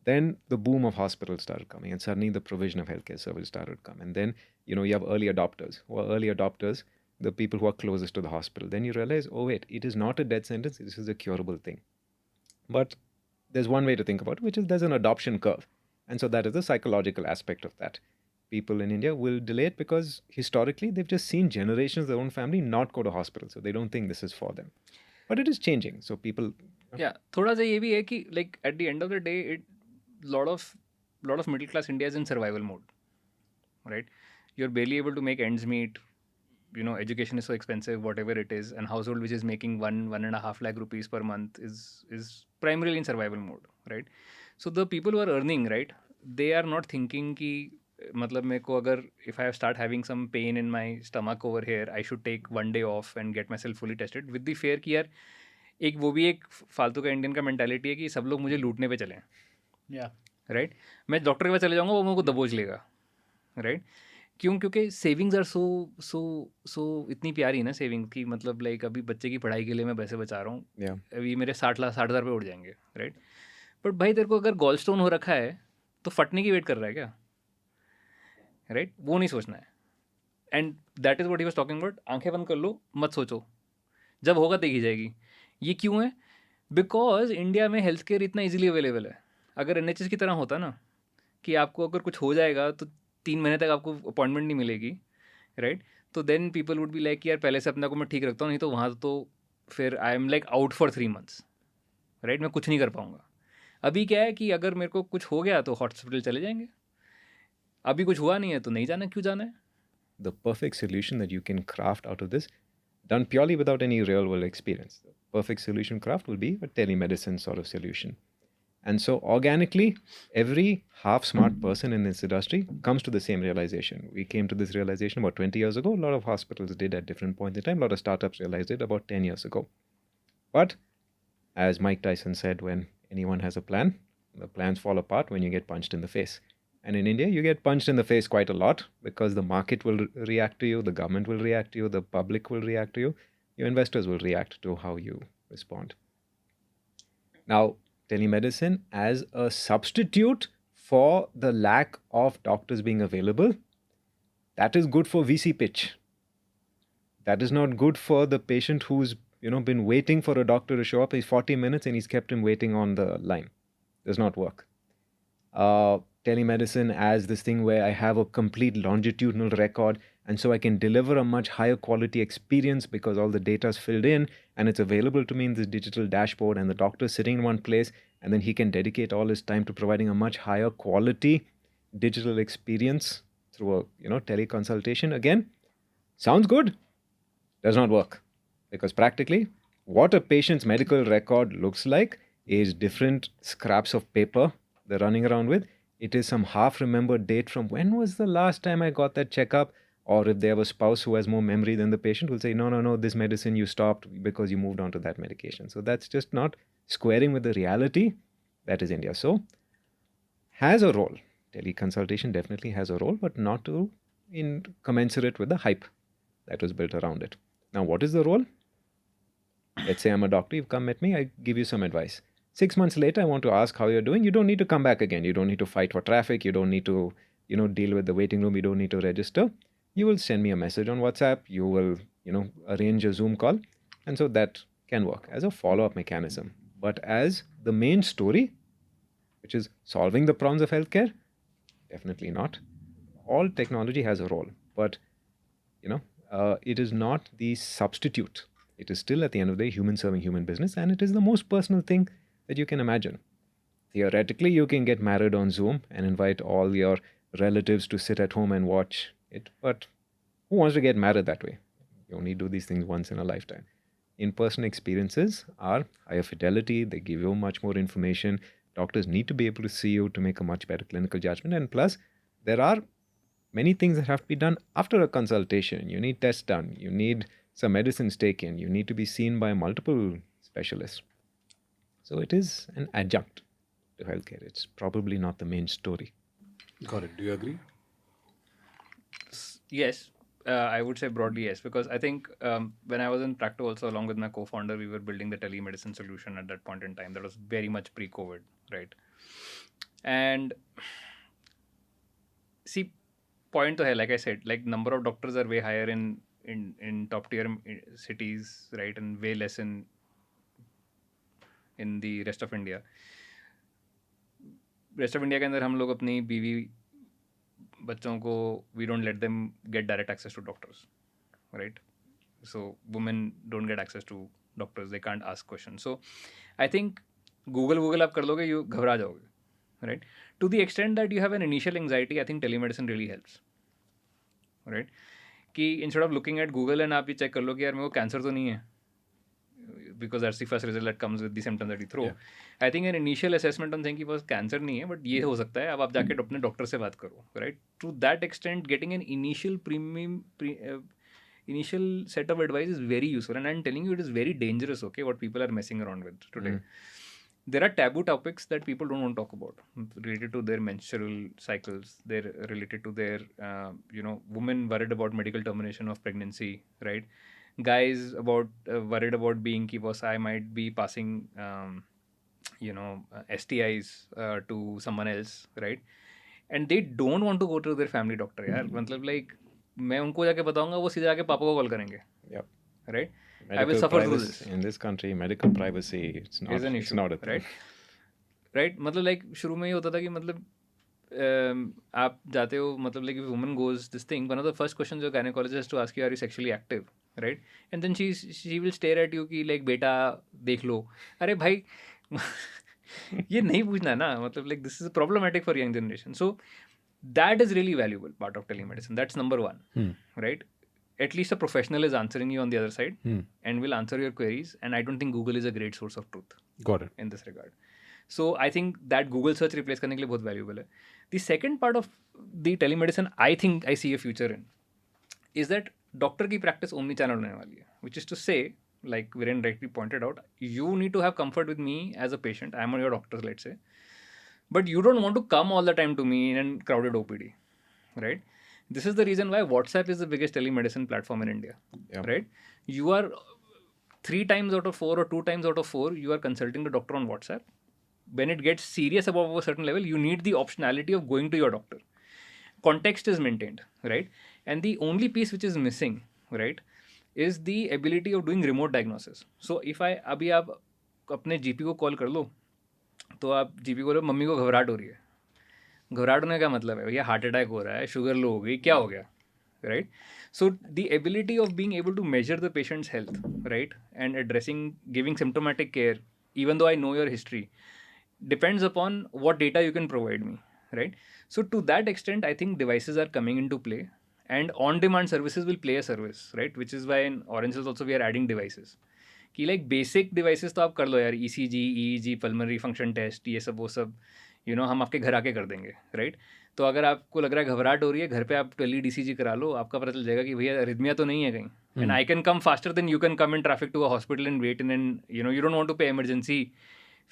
Then the boom of hospitals started coming and suddenly the provision of healthcare service started to come. And then, you have early adopters. Who are early adopters? The people who are closest to the hospital. Then you realize, oh wait, it is not a death sentence, this is a curable thing. But there's one way to think about it, which is there's an adoption curve. And so that is the psychological aspect of that. People in India will delay it because historically they've just seen generations of their own family not go to hospital. So they don't think this is for them. But it is changing. So people... Yeah, थोड़ा सा ये भी है कि like at the end of the day, lot of middle class India is in survival mode, right? You're barely able to make ends meet. Education is so expensive, whatever it is, and household which is making 1.5 lakh rupees per month is primarily in survival mode, right? So the people who are earning, right, they are not thinking कि मतलब मेरे को अगर if I start having some pain in my stomach over here, I should take 1 day off and get myself fully tested with the fear कि यार एक वो भी एक फालतू का इंडियन का मेंटालिटी है कि सब लोग मुझे लूटने पे चले. राइट? मैं डॉक्टर के पास चले जाऊँगा, वो मेरे को दबोच लेगा. राइट? क्यों? क्योंकि सेविंग्स आर सो इतनी प्यारी है ना सेविंग की, मतलब लाइक अभी बच्चे की पढ़ाई के लिए मैं पैसे बचा रहा हूँ. अभी मेरे 60,000 रुपये उड़ जाएंगे. राइट? बट भाई तेरे को अगर गॉल स्टोन हो रखा है तो फटने की वेट कर रहा है क्या? राइट? वो नहीं सोचना है. And that is what he was talking about. आंखें बंद कर लो, मत सोचो, जब होगा देखी जाएगी. ये क्यों है? बिकॉज इंडिया में हेल्थ केयर इतना ईजिली अवेलेबल है. अगर NHS की तरह होता ना कि आपको अगर कुछ हो जाएगा तो 3 महीने तक आपको अपॉइंटमेंट नहीं मिलेगी, राइट? तो then people would be like यार पहले से अपने को मैं ठीक रखता हूँ, नहीं तो वहाँ तो फिर I am like out for 3 months, right? मैं कुछ नहीं कर पाऊँगा. अभी क्या है कि अगर मेरे को कुछ हो गया तो हॉस्पिटल चले जाएंगे, अभी कुछ हुआ नहीं है तो नहीं जाना. क्यों जाना है? The perfect solution that you can craft out of this, done purely without any real world experience, the perfect solution craft will be a telemedicine sort of solution. And so organically, every half smart person in this industry comes to the same realization. We came to this realization about 20 years ago. A lot of hospitals did at different points in time. A lot of startups realized it about 10 years ago. But as Mike Tyson said, when anyone has a plan, the plans fall apart when you get punched in the face. And in India, you get punched in the face quite a lot because the market will react to you, the government will react to you, the public will react to you, your investors will react to how you respond. Now, telemedicine as a substitute for the lack of doctors being available, that is good for VC pitch. That is not good for the patient who's been waiting for a doctor to show up. He's 40 minutes and he's kept him waiting on the line. Does not work. Telemedicine as this thing where I have a complete longitudinal record, and so I can deliver a much higher quality experience because all the data is filled in and it's available to me in this digital dashboard, and the doctor is sitting in one place, and then he can dedicate all his time to providing a much higher quality digital experience through a teleconsultation. Again, sounds good, does not work, because practically what a patient's medical record looks like is different scraps of paper they're running around with. It is some half remembered date from when was the last time I got that checkup. Or if they have a spouse who has more memory than the patient, will say, no, this medicine you stopped because you moved on to that medication. So that's just not squaring with the reality that is India. So has a role. Teleconsultation definitely has a role, but not in commensurate with the hype that was built around it. Now, what is the role? Let's say I'm a doctor, you've come at me, I give you some advice. 6 months later, I want to ask how you're doing. You don't need to come back again. You don't need to fight for traffic. You don't need to, deal with the waiting room. You don't need to register. You will send me a message on WhatsApp. You will, arrange a Zoom call. And so that can work as a follow-up mechanism. But as the main story, which is solving the problems of healthcare, definitely not. All technology has a role, but, it is not the substitute. It is still, at the end of the day, human serving human business, and it is the most personal thing that you can imagine. Theoretically, you can get married on Zoom and invite all your relatives to sit at home and watch it, but who wants to get married that way? You only do these things once in a lifetime. In-person experiences are higher fidelity. They give you much more information. Doctors need to be able to see you to make a much better clinical judgment. And plus, there are many things that have to be done after a consultation. You need tests done. You need some medicines taken. You need to be seen by multiple specialists. So it is an adjunct to healthcare. It's probably not the main story. Got it. Do you agree? Yes, I would say broadly yes, because I think when I was in Practo also, along with my co-founder, we were building the telemedicine solution at that point in time. That was very much pre-COVID, right? And see, point to hai, like I said, like number of doctors are way higher in top tier cities, right, and way less in the rest of India. Rest of India के अंदर हम लोग अपनी बीवी बच्चों को we don't let them get direct access to doctors, right? So women don't get access to doctors. They can't ask questions. So I think Google आप कर लोगे, you घबरा जाओगे, right? To the extent that you have an initial anxiety, I think telemedicine really helps, right? कि instead of looking at Google and आप ये check कर लो कि यार मेरे को कैंसर तो नहीं है, because that's the first result that comes with the symptoms that you throw. Yeah. I think an initial assessment on saying कि बस कैंसर नहीं है, but ये हो सकता है, अब आप जाके अपने डॉक्टर से बात करो, right? To that extent, getting an initial set of advice is very useful, and I'm telling you, it is very dangerous. Okay, what people are messing around with today. There are taboo topics that people don't want to talk about, related to their menstrual cycles. They're related to their, women worried about medical termination of pregnancy, right? Guys worried about being ki boss, I might be passing STIs to someone else, right? And they don't want to go to their family doctor. यार मतलब like मैं उनको जाके बताऊंगा, वो सीधे जाके पापा को कॉल करेंगे. Yep. Right? Medical I will suffer through privacy, this. in this country, medical privacy it's not is an issue, it's not a thing. right? मतलब like शुरू में ये होता था कि मतलब आप जाते हो, मतलब like if a woman goes this thing, one of the first questions your gynecologist has to ask you, are you sexually active, right? And then she will stare at you कि like बेटा देख लो. अरे भाई ये नहीं पूछना ना, मतलब like this is problematic for young generation. So that is really valuable part of telemedicine. That's number one, right? At least a professional is answering you on the other side and will answer your queries. And I don't think Google is a great source of truth. Got it. In this regard. So I think that Google search replace करने के लिए बहुत valuable है. The second part of the telemedicine I think I see a future in is that doctor की practice omni-channel होने वाली है. Which is to say, like Viren rightly pointed out, you need to have comfort with me as a patient. I'm your doctor, let's say. But you don't want to come all the time to me in a crowded OPD, right? This is the reason why WhatsApp is the biggest telemedicine platform in India, right? You are 3 times out of 4 or 2 times out of 4, you are consulting the doctor on WhatsApp. When it gets serious above a certain level, you need the optionality of going to your doctor. Context is maintained, right? And the only piece which is missing, right, is the ability of doing remote diagnosis. So if I, abhi aap apne GP को call कर लो, तो आप GP को बोलो mummy को घबराहट हो रही है, घबराहट होने का मतलब है भैया हार्ट अटैक हो रहा है, शुगर लो हो गई, क्या हो गया, right? So the ability of being able to measure the patient's health, right, and addressing, giving symptomatic care, even though I know your history, depends upon what data you can provide me, right? So to that extent, I think devices are coming into play, and on-demand services will play a service, right? Which is why in Orange Health also we are adding devices. कि like basic devices तो आप कर लो यार, ECG, EEG, pulmonary function test, ये सब वो सब हम आपके घर आके कर देंगे, राइट? तो अगर आपको लग रहा है घबराहट हो रही है, घर पे आप टेली DCG करा लो, आपका पता चल जाएगा कि भैया अरिथमिया तो नहीं है कहीं, and I can come faster than you can come in traffic to a hospital and wait in you don't want to pay emergency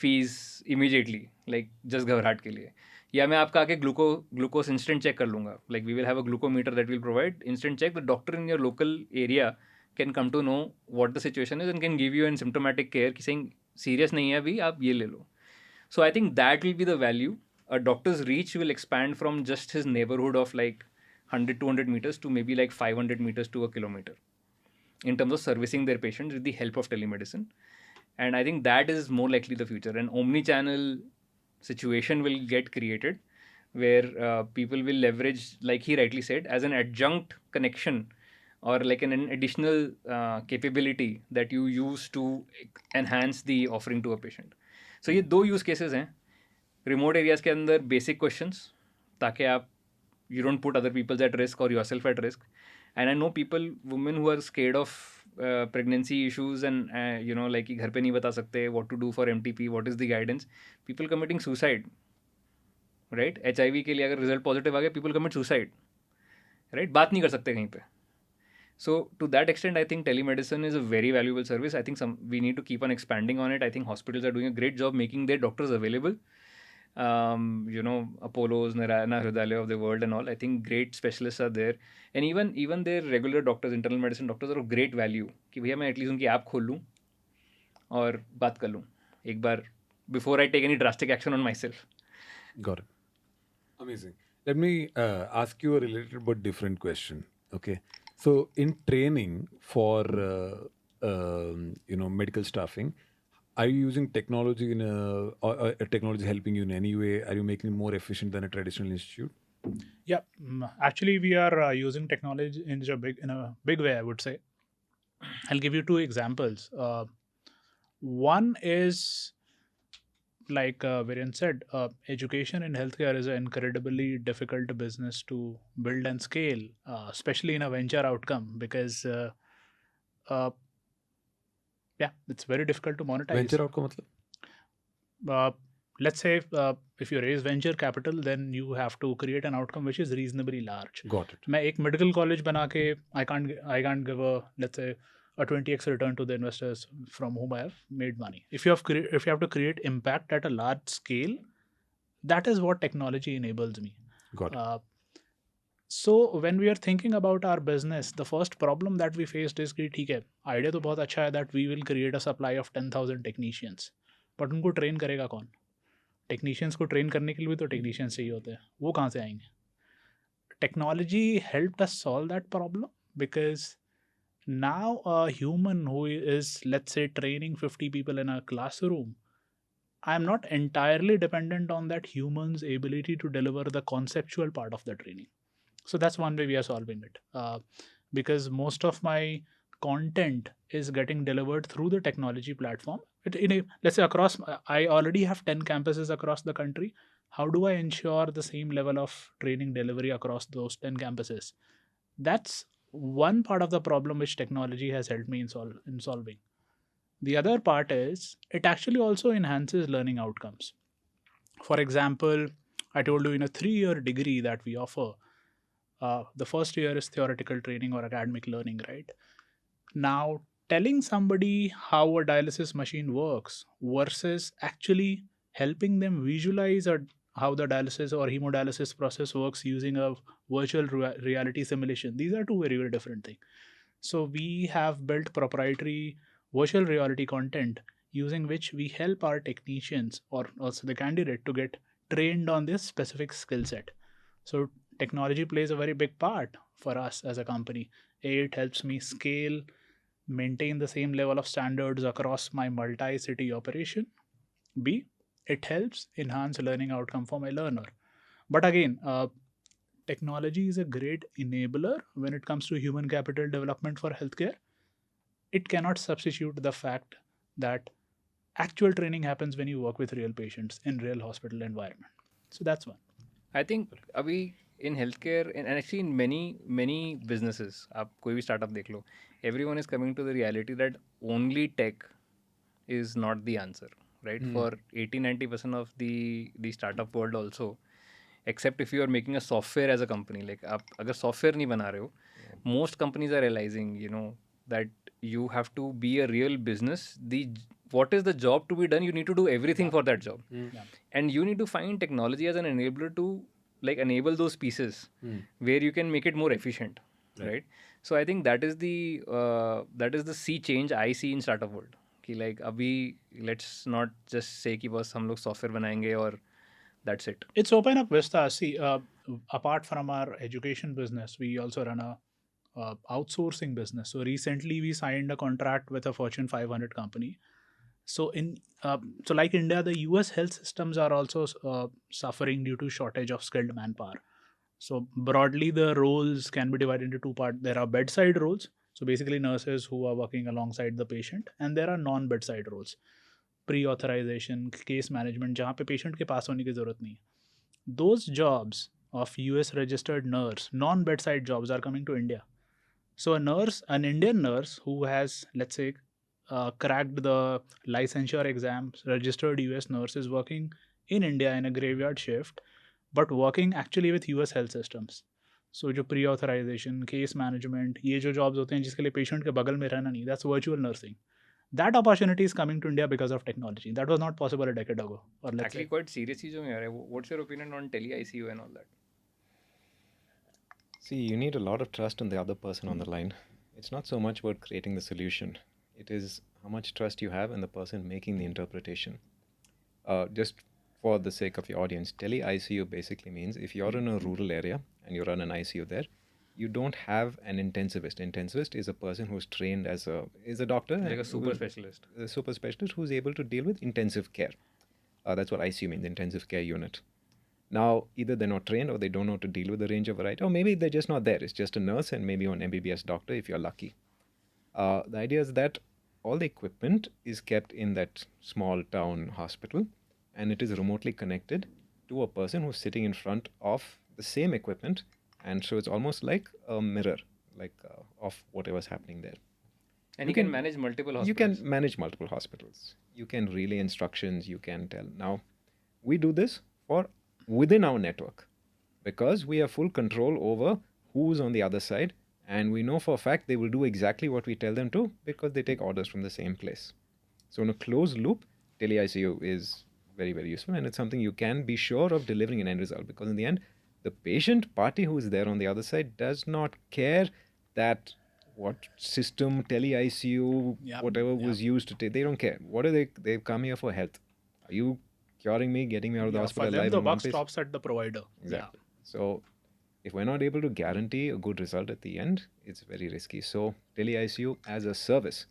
fees immediately, like just घबराहट के लिए। या मैं आपका आके ग्लूकोज इंस्टेंट चेक कर लूँगा, like we will have a glucometer that will provide instant check, the doctor in your local area can come to know what the situation is and can give you an symptomatic care कि saying serious नहीं है अभी, आप ये ले लो. So I think that will be the value. A doctor's reach will expand from just his neighborhood of like 100-200 meters to maybe like 500 meters to a kilometer in terms of servicing their patients with the help of telemedicine. And I think that is more likely the future. An omni-channel situation will get created where people will leverage, like he rightly said, as an adjunct connection or like an additional capability that you use to enhance the offering to a patient. So ये दो use cases हैं remote areas के अंदर, basic questions ताकि आप you don't put other people at risk or yourself at risk. And I know people, women who are scared of pregnancy issues and like कि घर पे नहीं बता सकते, what to do for MTP, what is the guidance, people committing suicide, right? HIV के लिए अगर result positive आ गया, people commit suicide, right? बात नहीं कर सकते कहीं पे. So to that extent, I think telemedicine is a very valuable service. I think we need to keep on expanding on it. I think hospitals are doing a great job making their doctors available. Apollos, Narayana Health of the world and all. I think great specialists are there, and even their regular doctors, internal medicine doctors, are of great value. कि भैया मैं at least उनकी app खोल लूँ और बात कर लूँ एक बार before I take any drastic action on myself. Got it. Amazing. Let me ask you a related but different question. Okay. So in training for medical staffing, are you using technology or technology helping you in any way? Are you making it more efficient than a traditional institute? Yeah, actually, we are using technology in a big way, I would say. I'll give you two examples. One is, like Viren said, education in healthcare is an incredibly difficult business to build and scale, especially in a venture outcome, because it's very difficult to monetize. Venture outcome matlab? Let's say if you raise venture capital, then you have to create an outcome which is reasonably large. Got it. मैं एक medical college बना के I can't give a, let's say, a 20x return to the investors from whom I have made money. If you have to create impact at a large scale, that is what technology enables me. Got it. So when we are thinking about our business, the first problem that we faced is कि ठीक है, idea तो बहुत अच्छा है that we will create a supply of 10,000 technicians, but उनको train करेगा कौन? Technicians को train करने के लिए भी तो technicians चाहिए होते हैं, वो कहाँ से आएंगे? Technology helped us solve that problem because now a human who is, let's say, training 50 people in a classroom, I'm not entirely dependent on that human's ability to deliver the conceptual part of the training. So that's one way we are solving it, because most of my content is getting delivered through the technology platform. Let's say across, I already have 10 campuses across the country. How do I ensure the same level of training delivery across those 10 campuses? That's one part of the problem which technology has helped me in solving. The other part is it actually also enhances learning outcomes. For example, I told you in a 3-year degree that we offer, the first year is theoretical training or academic learning, right? Now, telling somebody how a dialysis machine works versus actually helping them visualize how the dialysis or hemodialysis process works using a virtual reality simulation, these are two very, very different things. So we have built proprietary virtual reality content using which we help our technicians or also the candidate to get trained on this specific skill set. So technology plays a very big part for us as a company. A, it helps me scale, maintain the same level of standards across my multi-city operation. B, it helps enhance learning outcome for my learner. But again, technology is a great enabler when it comes to human capital development for healthcare. It cannot substitute the fact that actual training happens when you work with real patients in real hospital environment. So that's one. I think अभी in healthcare and actually in many businesses, आप कोई भी startup देख लो, everyone is coming to the reality that only tech is not the answer, right? For 80-90% of the startup world also, except if you are making a software as a company, like आप अगर software नहीं बना रहे हो, most companies are realizing, that you have to be a real business. What is the job to be done? You need to do everything for that job, Yeah. and you need to find technology as an enabler to like enable those pieces where you can make it more efficient, right? So I think that is the sea change I see in startup world. कि like अभी let's not just say कि बस हम लोग software बनाएंगे और that's it. It's open up vista. See, apart from our education business, we also run a outsourcing business. So recently we signed a contract with a Fortune 500 company. So so like India, the US health systems are also suffering due to shortage of skilled manpower. So broadly, the roles can be divided into two parts. There are bedside roles, so basically nurses who are working alongside the patient, and there are non-bedside roles, pre-authorization, case management, जहाँ पे patient के पास होने की ज़रूरत नहीं है. Those jobs of US registered nurse, non-bedside jobs are coming to India. So an Indian nurse who has, let's say, cracked the licensure exams, registered US nurse is working in India in a graveyard shift, but working actually with US health systems. So जो pre authorization, case management, ये जो jobs होते हैं जिसके लिए patient के बगल में रहना नहीं, that's virtual nursing. That opportunity is coming to India because of technology. That was not possible a decade ago. Or let's Actually, say, quite serious चीज़ों में आ रहा है. What's your opinion on Tele ICU and all that? See, you need a lot of trust in the other person on the line. It's not so much about creating the solution. It is how much trust you have in the person making the interpretation. Just for the sake of your audience, Tele ICU basically means if you're in a rural area and you run an ICU there, you don't have an intensivist. Intensivist is a person who's trained as a doctor, Like a super specialist. a super specialist who's able to deal with intensive care. That's what ICU means, intensive care unit. Now, either they're not trained or they don't know how to deal with the range of variety, or maybe they're just not there. It's just a nurse and maybe an MBBS doctor if you're lucky. The idea is that all the equipment is kept in that small town hospital and it is remotely connected to a person who's sitting in front of the same equipment. And so it's almost like a mirror, like of whatever's happening there. And you can manage multiple hospitals. You can manage multiple hospitals. You can relay instructions. You can tell. Now, we do this for within our network because we have full control over who's on the other side, and we know for a fact they will do exactly what we tell them to because they take orders from the same place. So in a closed loop, Tele ICU is very, very useful, and it's something you can be sure of delivering an end result because in the end, the patient party who is there on the other side does not care that what system, Tele ICU, whatever was used to take. They don't care. What are they? They've come here for health. Are you curing me, getting me out of the hospital for them, alive? the buck stops at the provider. Exactly. So if we're not able to guarantee a good result at the end, it's very risky. So Tele ICU as a service,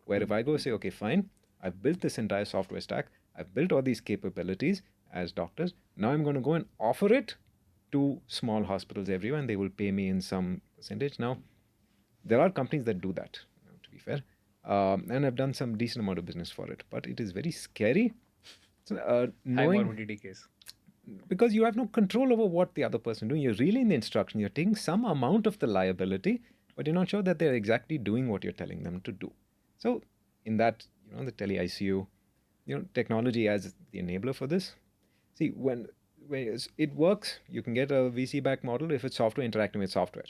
where if I go say, okay, fine, I've built this entire software stack, I've built all these capabilities as doctors, now I'm going to go and offer it to small hospitals everywhere and they will pay me in some percentage. Now, there are companies that do that, to be fair. And I've done some decent amount of business for it, but it is very scary. So, High knowing, morbidity case. because you have no control over what the other person is doing. You're really in the instruction. You're taking some amount of the liability, but you're not sure that they're exactly doing what you're telling them to do. So in that, the Tele ICU, technology as the enabler for this. See, when it works, you can get a VC-backed model if it's software interacting with software.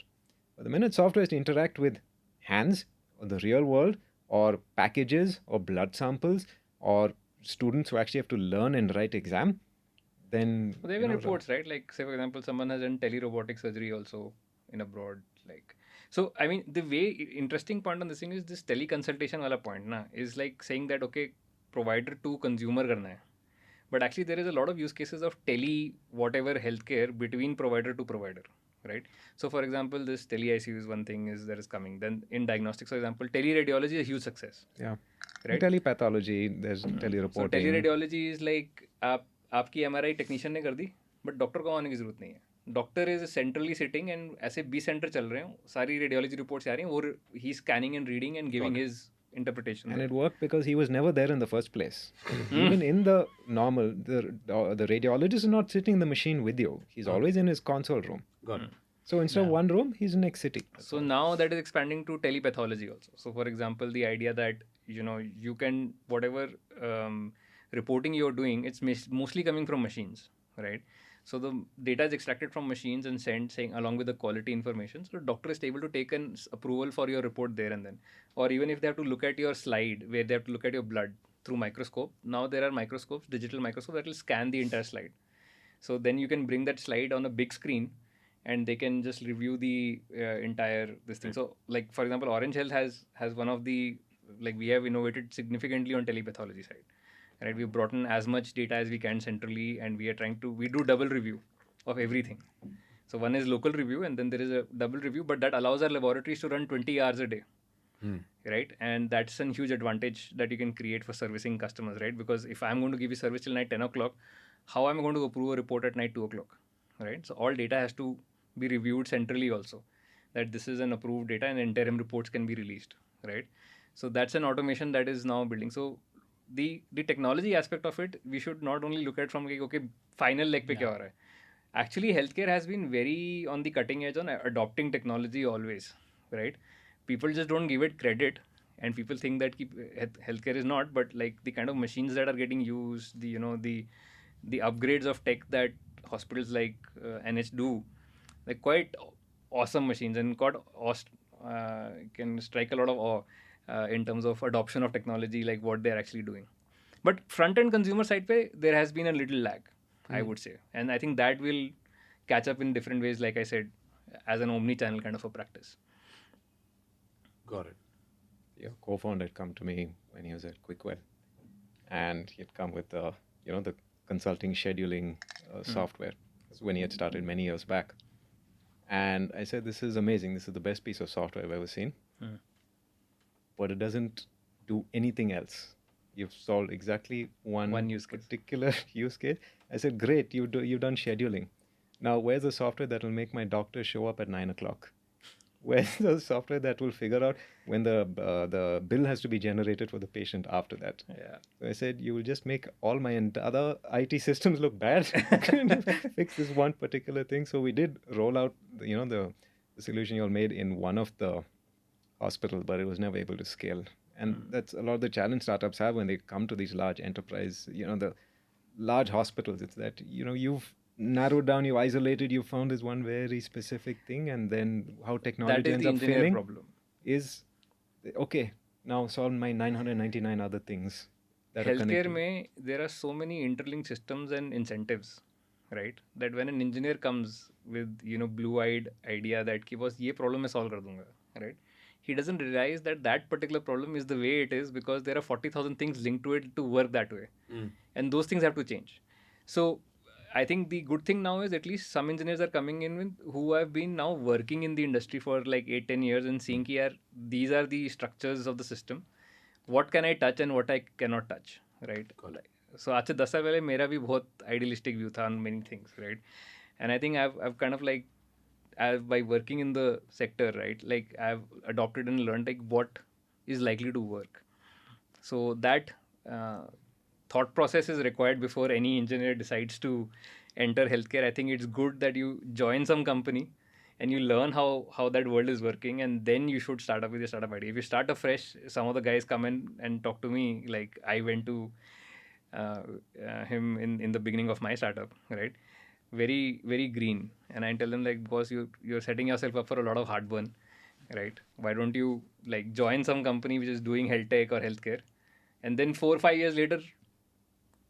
But the minute software is to interact with hands or the real world or packages or blood samples or students who actually have to learn and write exam, then There have been reports, right? Like, say, for example, someone has done tele-robotic surgery also in abroad. Like, so, I mean, the way interesting point on this thing is this teleconsultation wala point, na, is like saying that, okay, provider to consumer karna hai. But actually, there is a lot of use cases of tele whatever healthcare between provider to provider, right? So, for example, this Tele ICU is one thing that is coming. Then in diagnostics, for example, teleradiology is a huge success. Yeah. Right? Telepathology, there's telereporting. So, teleradiology is like आप आपकी MRI technician ने कर दी, but doctor को आने की जरूरत नहीं है. Doctor is centrally sitting and ऐसे 20 सेंटर चल रहे हैं, सारी रेडियोलॉजी रिपोर्ट्स आ रही हैं, वो ही scanning and reading and giving his interpretation. And Right? it worked because he was never there in the first place. Even in the normal, the radiologist is not sitting in the machine with you. He's always in his console room. Got it. So instead of one room, he's next city. So now that is expanding to telepathology also. So for example, the idea that you can whatever reporting you're doing, it's mostly coming from machines, right? So the data is extracted from machines and sent, saying along with the quality information. So the doctor is able to take an approval for your report there and then, or even if they have to look at your slide, where they have to look at your blood through microscope. Now there are microscopes, digital microscope that will scan the entire slide. So then you can bring that slide on a big screen and they can just review the entire this thing. So like for example, Orange Health has one of the, like, we have innovated significantly on telepathology side, right? We've brought in as much data as we can centrally, and we do double review of everything. So one is local review and then there is a double review, but that allows our laboratories to run 20 hours a day. Right? And that's a huge advantage that you can create for servicing customers, right? Because if I'm going to give you service till night 10 o'clock, how am I going to approve a report at night 2 o'clock? Right? So all data has to be reviewed centrally also, that this is an approved data and interim reports can be released, right? So that's an automation that is now building. So the technology aspect of it, we should not only look at from like, okay, final leg pe kya ho raha hai. Actually, healthcare has been very on the cutting edge on adopting technology always, right? People just don't give it credit, and people think that healthcare is not, but like the kind of machines that are getting used, the upgrades of tech that hospitals like NH do, like quite awesome machines, and can strike a lot of awe in terms of adoption of technology, like what they're actually doing. But front end consumer side pe, there has been a little lag, I would say, and I think that will catch up in different ways, like I said, as an omni-channel kind of a practice. Got it. Your co-founder had come to me when he was at Quickwell, and he had come with the consulting scheduling software. That's when he had started many years back. And I said, this is amazing. This is the best piece of software I've ever seen. But it doesn't do anything else. You've solved exactly one use case. particular use case. I said, great, you've done scheduling. Now, where's the software that will make my doctor show up at 9 o'clock? Where's the software that will figure out when the bill has to be generated for the patient after that? Yeah. So I said, you will just make all my other IT systems look bad. Fix this one particular thing. So we did roll out, the solution you all made in one of the hospitals, but it was never able to scale. And that's a lot of the challenge startups have when they come to these large enterprise, the large hospitals. It's that, you've narrowed down, you've isolated, you found this one very specific thing, and then how technology ends up failing problem. Is, okay, now solve my 999 other things that are Healthcare connected. mein, there are so many interlinked systems and incentives, right? That when an engineer comes with, blue-eyed idea that ki boss ye problem मैं solve कर दूंगा, right? He doesn't realize that particular problem is the way it is because there are 40,000 things linked to it to work that way. And those things have to change. So I think the good thing now is at least some engineers are coming in with who have been now working in the industry for like 8-10 years and seeing ki yaar, these are the structures of the system. What can I touch and what I cannot touch, right? So आज से 10 साल पहले मेरा भी बहुत idealistic view था on many things, right? And I think I've kind of like, by working in the sector, right, like I've adopted and learned like what is likely to work. So that thought process is required before any engineer decides to enter healthcare. I think it's good that you join some company and you learn how that world is working, and then you should start up with your startup idea. If you start afresh, some of the guys come in and talk to me, like I went to him in the beginning of my startup, right? Very, very green. And I tell them like, boss, you're setting yourself up for a lot of heartburn, right? Why don't you like join some company which is doing health tech or healthcare, and then 4 or 5 years later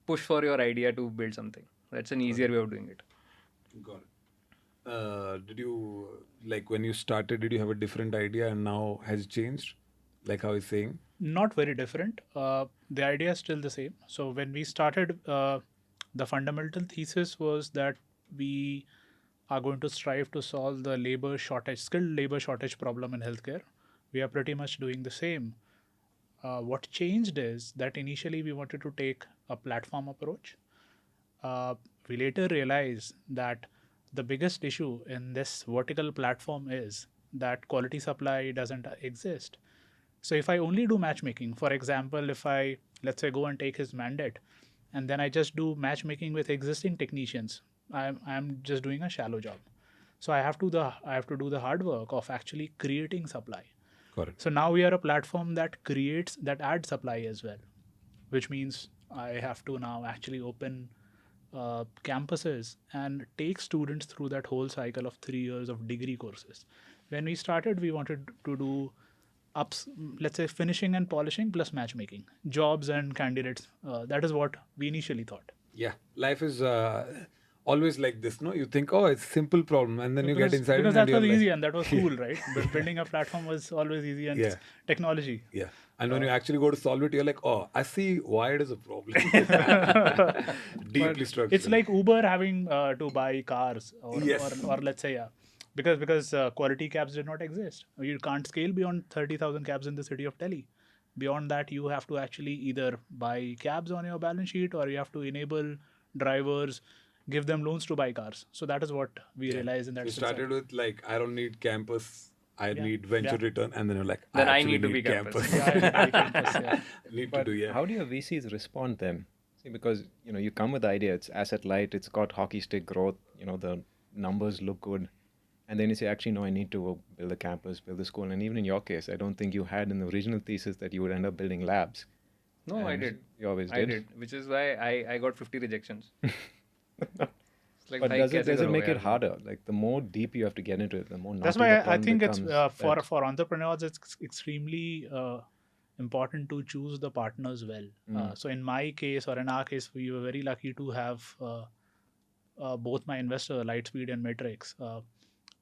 push for your idea to build something. That's an easier way of doing it. Got it. Did you, like when you started, did you have a different idea and now has it changed? Like how he's saying? Not very different. The idea is still the same. So when we started, the fundamental thesis was that we are going to strive to solve the skilled labor shortage problem in healthcare. We are pretty much doing the same. What changed is that initially we wanted to take a platform approach. we later realized that the biggest issue in this vertical platform is that quality supply doesn't exist. So if I only do matchmaking, for example, if I, let's say, go and take his mandate and then I just do matchmaking with existing technicians, I'm just doing a shallow job. So I have to do the hard work of actually creating supply. Correct. So now we are a platform that adds supply as well, which means I have to now actually open campuses and take students through that whole cycle of 3 years of degree courses. When we started, we wanted to do let's say finishing and polishing plus matchmaking, jobs and candidates. That is what we initially thought. Yeah, life is always like this, no? You think, oh, it's simple problem, and then you get inside because and that was you're easy like, and that was cool, right? But building a platform was always easy and Yeah. technology. yeah. And when you actually go to solve it, you're like, oh, I see why it is a problem. Deeply structured. It's like Uber having to buy cars, or, Yes. or let's say, because quality cabs did not exist. You can't scale beyond 30,000 cabs in the city of Delhi. Beyond that, you have to actually either buy cabs on your balance sheet, or you have to enable drivers, give them loans to buy cars. So that is what we realized in that. You started with like, I don't need campus, I Yeah. need venture Yeah. return, and then you're like, Then I actually need to be campus. Yeah. Need But to do, yeah. how do your VCs respond then? See, because you come with the idea, it's asset light, it's got hockey stick growth, the numbers look good, and then you say, actually, no, I need to build a campus, build a school, and even in your case, I don't think you had in the original thesis that you would end up building labs. No, I And did. You always I did. did, which is why I got 50 rejections. It's like, But "Bhai, does kaise it karoge make it yaar?" harder? Like the more deep you have to get into it, the more That's knotty why the I problem think it's becomes that- for entrepreneurs, it's extremely important to choose the partners well. So in my case, or in our case, we were very lucky to have both my investor, Lightspeed and Matrix.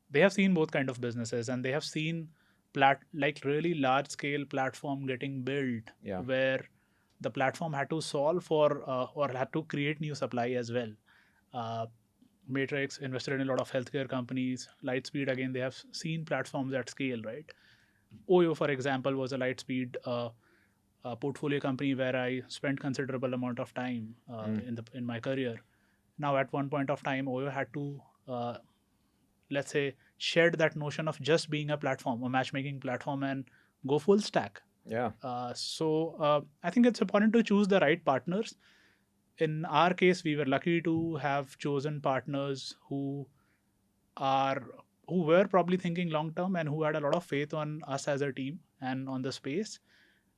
They have seen both kind of businesses, and they have seen like really large scale platform getting built, Yeah. where the platform had to solve for or had to create new supply as well. Matrix invested in a lot of healthcare companies. Lightspeed, again, they have seen platforms at scale, right? Oyo, for example, was a Lightspeed portfolio company where I spent considerable amount of time in my career. Now, at one point of time, Oyo had to, let's say, shed that notion of just being a platform, a matchmaking platform, and go full stack. Yeah. So I think it's important to choose the right partners. In our case, we were lucky to have chosen partners who were probably thinking long term and who had a lot of faith on us as a team and on the space.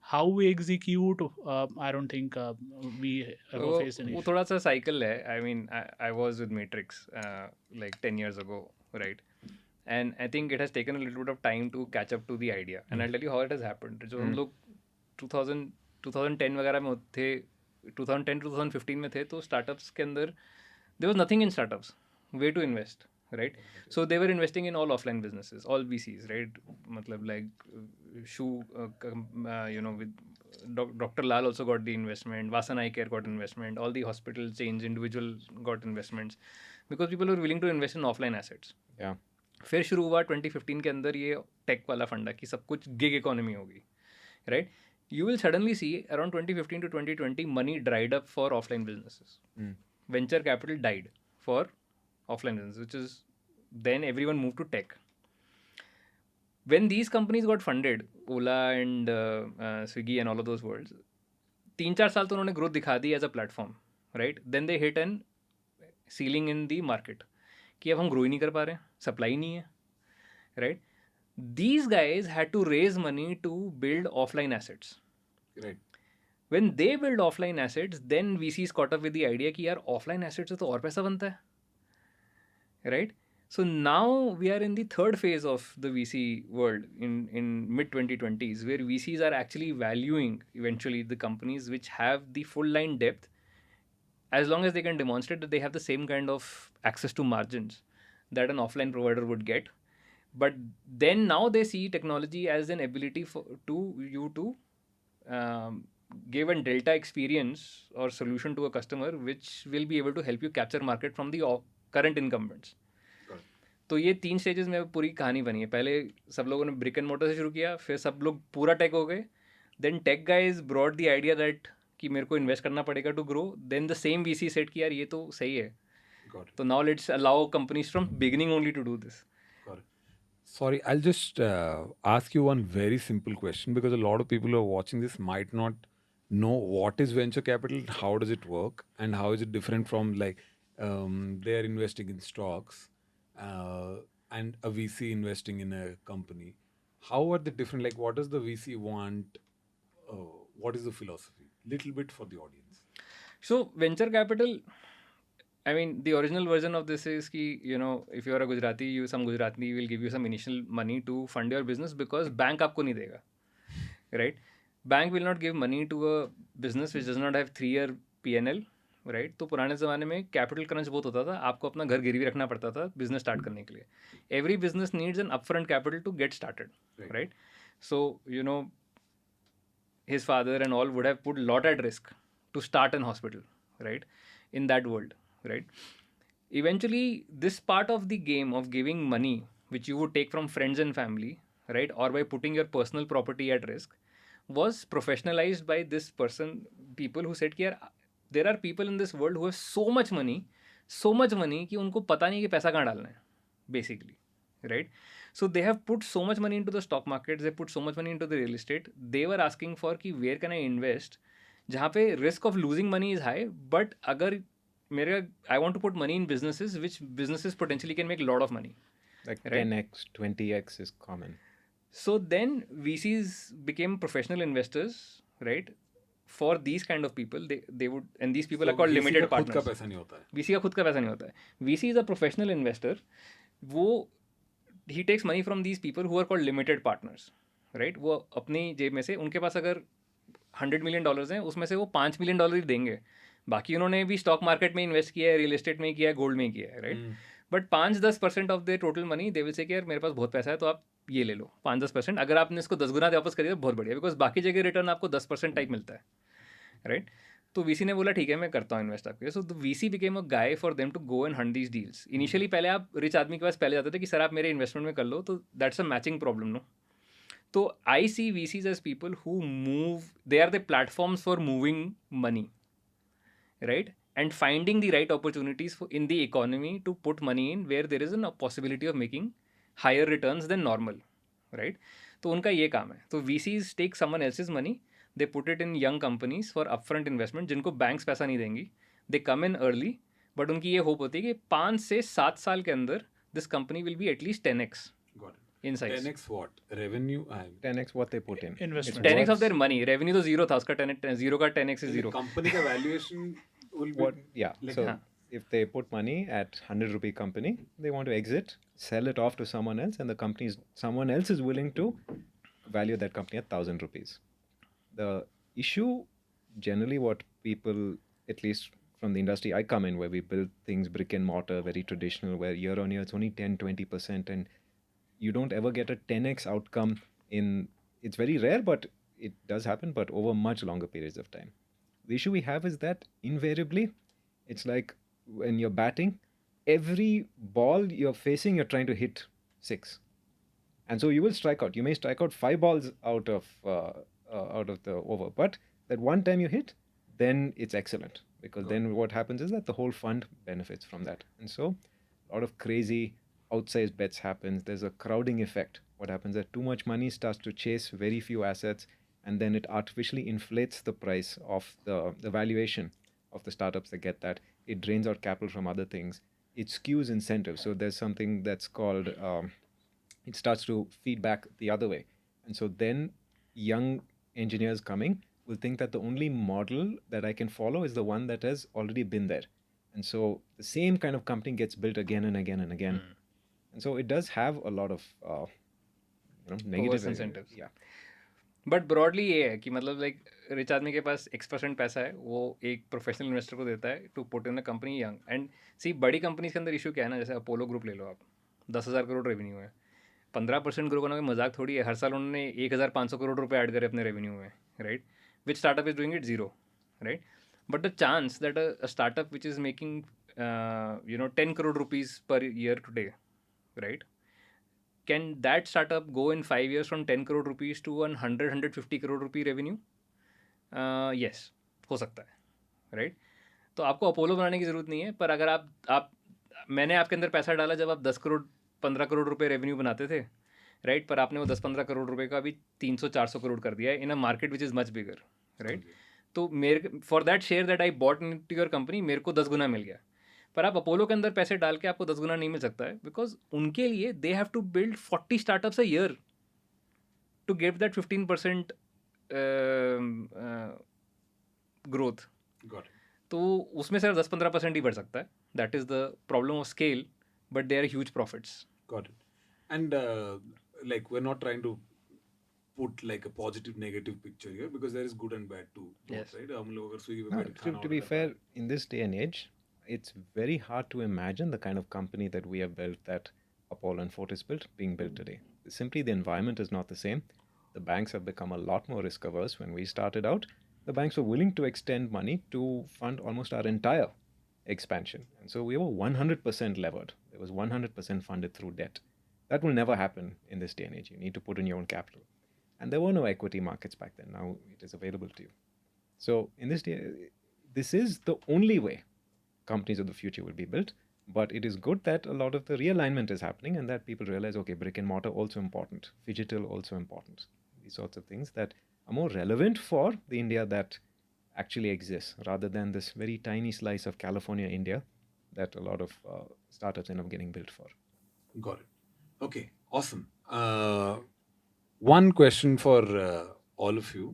How we execute, I don't think we ever faced any वो issue. थोड़ा सा cycle है. I mean, I was with Matrix like 10 years ago, right? And I think it has taken a little bit of time to catch up to the idea. And I'll tell you how it has happened. जो हम लोग 2010 वगैरह में थे, 2010-2015 में थे, तो startups के अंदर there was nothing in startups. Way to invest, right? So they were investing in all offline businesses, all VCs, right? मतलब like shoe, with Dr. Lal also got the investment, Vasan Eye Care got investment, all the hospital chains, individual got investments, because people were willing to invest in offline assets. Yeah. फिर शुरू हुआ 2015 के अंदर ये take वाला फंडा कि सब कुछ गिग इकोनॉमी होगी, right? You will suddenly see around 2015 to 2020 money dried up for offline businesses. Venture capital died for offline business, which is then everyone moved to tech. When these companies got funded, Ola and Swiggy and all of those worlds, 3-4 साल तो उन्होंने growth दिखा दी as a platform, right? Then they hit an ceiling in the market कि अब हम grow ही नहीं कर पा रहे हैं, supply ही नहीं है, right? These guys had to raise money to build offline assets. Right. When they build offline assets, then VCs caught up with the idea कि यार offline assets से तो और पैसा बनता है, right? So now we are in the third phase of the VC world in mid 2020s, where VCs are actually valuing eventually the companies which have the full line depth, as long as they can demonstrate that they have the same kind of access to margins that an offline provider would get. But then now they see technology as an ability to give a delta experience or solution to a customer which will be able to help you capture market from the current incumbents. तो ये 3 stages में पूरी कहानी बनी है. पहले सब लोगों ने ब्रिक एंड मोटर से शुरू किया, फिर सब लोग पूरा टेक हो गए. Then tech guys brought the idea that कि मेरे को इन्वेस्ट करना पड़ेगा to grow, then the same VC said कि यार ये तो सही है, तो now let's allow companies from beginning only to do this. Sorry, I'll just ask you one very simple question, because a lot of people who are watching this might not know what is venture capital, how does it work, and how is it different from like they're investing in stocks and a VC investing in a company. How are they different? Like, what does the VC want? What is the philosophy? Little bit for the audience. So venture capital, I mean, the original version of this is ki, if you are a Gujarati, some Gujarati will give you some initial money to fund your business, because bank आपको नहीं देगा, right? Bank will not give money to a business which does not have 3-year P&L, right? तो पुराने ज़माने में capital crunch बहुत होता था, आपको अपना घर गिरवी रखना पड़ता था बिजनेस स्टार्ट करने के लिए. Every business needs an upfront capital to get started, right? So his father and all would have put lot at risk to start an hospital, right? In that world, right? Eventually, this part of the game of giving money, which you would take from friends and family, right, or by putting your personal property at risk, was professionalized by this person, people who said कि यार there are people in this world who have so much money कि उनको पता नहीं कि पैसा कहाँ डालना है, basically, right? So they have put so much money into the stock markets, they put so much money into the real estate. They were asking for कि where can I invest, जहाँ पे risk of losing money is high, but अगर मेरे I want to put money in businesses which businesses potentially can make a lot of money. Like Right. 10x, 20x is common. So then VCs became professional investors, right? For these kind of people, they would, and these people are called VC limited का खुद का partners. पैसा नहीं होता है. VC का खुद का पैसा नहीं होता है. VC is a professional investor. वो he takes money from these people who are called limited partners, right? वो अपनी जेब में से, उनके पास अगर $100 million हैं, उसमें से वो $5 million ही देंगे. बाकी उन्होंने भी स्टॉक मार्केट में इन्वेस्ट किया है, रियल एस्टेट में किया है, गोल्ड में किया है, right? But 5-10% of the total money they will say कि यार मेरे पास बहुत पैसा है तो आप ये ले लो 5-10%. अगर आपने इसको 10 गुना वापस कर दिया तो बहुत बढ़िया, बिकॉज बाकी जगह रिटर्न आपको 10% टाइप मिलता है, राइट? तो वीसी ने बोला ठीक है मैं करता हूँ इन्वेस्ट आपके. So the VC became a guy for them to go and hunt these deals. Initially पहले आप रिच आदमी के पास पहले जाते थे कि सर आप मेरे इन्वेस्टमेंट में कर लो, तो that's a matching problem, no? तो I see VCs as people who move, they are the platforms for moving money, right? And finding the right opportunities in the economy to put money in where there is a possibility of making higher returns than normal, right? तो उनका ये काम है. तो VCs take someone else's money, they put it in young companies for upfront investment, जिनको banks पैसा नहीं देंगी. They come in early, but उनकी ये hope होती है कि 5 से 7 साल के अंदर this company will be at least 10x in size. 10x what? Revenue and 10x what they put in. Investment. 10x of their money. Revenue तो zero था, उसका 0 का 10x is zero. company का valuation will be What? Yeah. like- So if they put money at 100 rupee company, they want to exit, sell it off to someone else, and the company is, someone else is willing to value that company at 1,000 rupees. The issue, generally, what people, at least from the industry I come in, where we build things brick and mortar, very traditional, where year on year it's only 10-20%, and you don't ever get a 10x outcome in. It's very rare, but it does happen, but over much longer periods of time. The issue we have is that invariably, it's like when you're batting, every ball you're facing, you're trying to hit 6. And so you will strike out. You may strike out 5 balls out of the over, but that one time you hit, then it's excellent, because then what happens is that the whole fund benefits from that. And so a lot of crazy outsized bets happens. There's a crowding effect. What happens is that too much money starts to chase very few assets, and then it artificially inflates the price of the valuation of the startups that get that. It drains out capital from other things. It skews incentives. So there's something that's called, it starts to feed back the other way. And so then young engineers coming will think that the only model that I can follow is the one that has already been there. And so the same kind of company gets built again and again and again. And so it does have a lot of negative incentives. Yeah. But broadly ये है कि मतलब like rich आदमी के पास X% पैसा है, वो एक प्रोफेशनल इन्वेस्टर को देता है to put in a company young. And see बड़ी कंपनीज के अंदर इशू क्या है ना, जैसे अपोलो ग्रुप ले लो आप, 10,000 करोड़ रेवेन्यू है, 15% ग्रो करना कोई मजाक थोड़ी है. हर साल उन्होंने 1,500 करोड़ रुपए ऐड करे अपने रेवेन्यू में, right? Which startup is doing it? Zero, right? But the chance that a startup which is making 10 crore rupees per year today, right? Can that startup go in 5 years from 10 crore rupees to 100-150 crore rupee revenue? Yes, हो सकता है, right? तो आपको Apollo बनाने की ज़रूरत नहीं है, पर अगर आप मैंने आपके अंदर पैसा डाला जब आप 10 करोड़ 15 करोड़ रुपए रेवेन्यू बनाते थे, राइट? पर आपने वो 10-15 करोड़ रुपए का अभी 300-400 करोड़ कर दिया है इन a market which is much bigger, right? तो मेरे for that share that I bought in to your company मेरे को 10 गुना मिल गया। पर आप अपोलो के अंदर पैसे डाल के आपको 10 गुना नहीं मिल सकता है, बिकॉज उनके लिए they have to build 40 startups a year to get that 15% growth. तो उसमें सिर्फ 10-15% ही बढ़ सकता है. That is the problem of scale, but they are huge profits. Got it. And like we're not trying to put like a positive negative picture here because there is good and bad too. Yes. Right? हम लोग अगर Swiggy पे No, बैठ के खाना to order be कर fair, रहे हैं, in this day and age, it's very hard to imagine the kind of company that we have built, that Apollo and Fortis built, being built today. Simply, the environment is not the same. The banks have become a lot more risk averse. When we started out, the banks were willing to extend money to fund almost our entire expansion. And so we were 100% levered. It was 100% funded through debt. That will never happen in this day and age. You need to put in your own capital. And there were no equity markets back then. Now it is available to you. So in this day, this is the only way companies of the future will be built. But it is good that a lot of the realignment is happening and that people realize, okay, brick and mortar also important, digital also important. These sorts of things that are more relevant for the India that actually exists, rather than this very tiny slice of California, India, that a lot of startups end up getting built for. Got it. Okay, awesome. One question for all of you.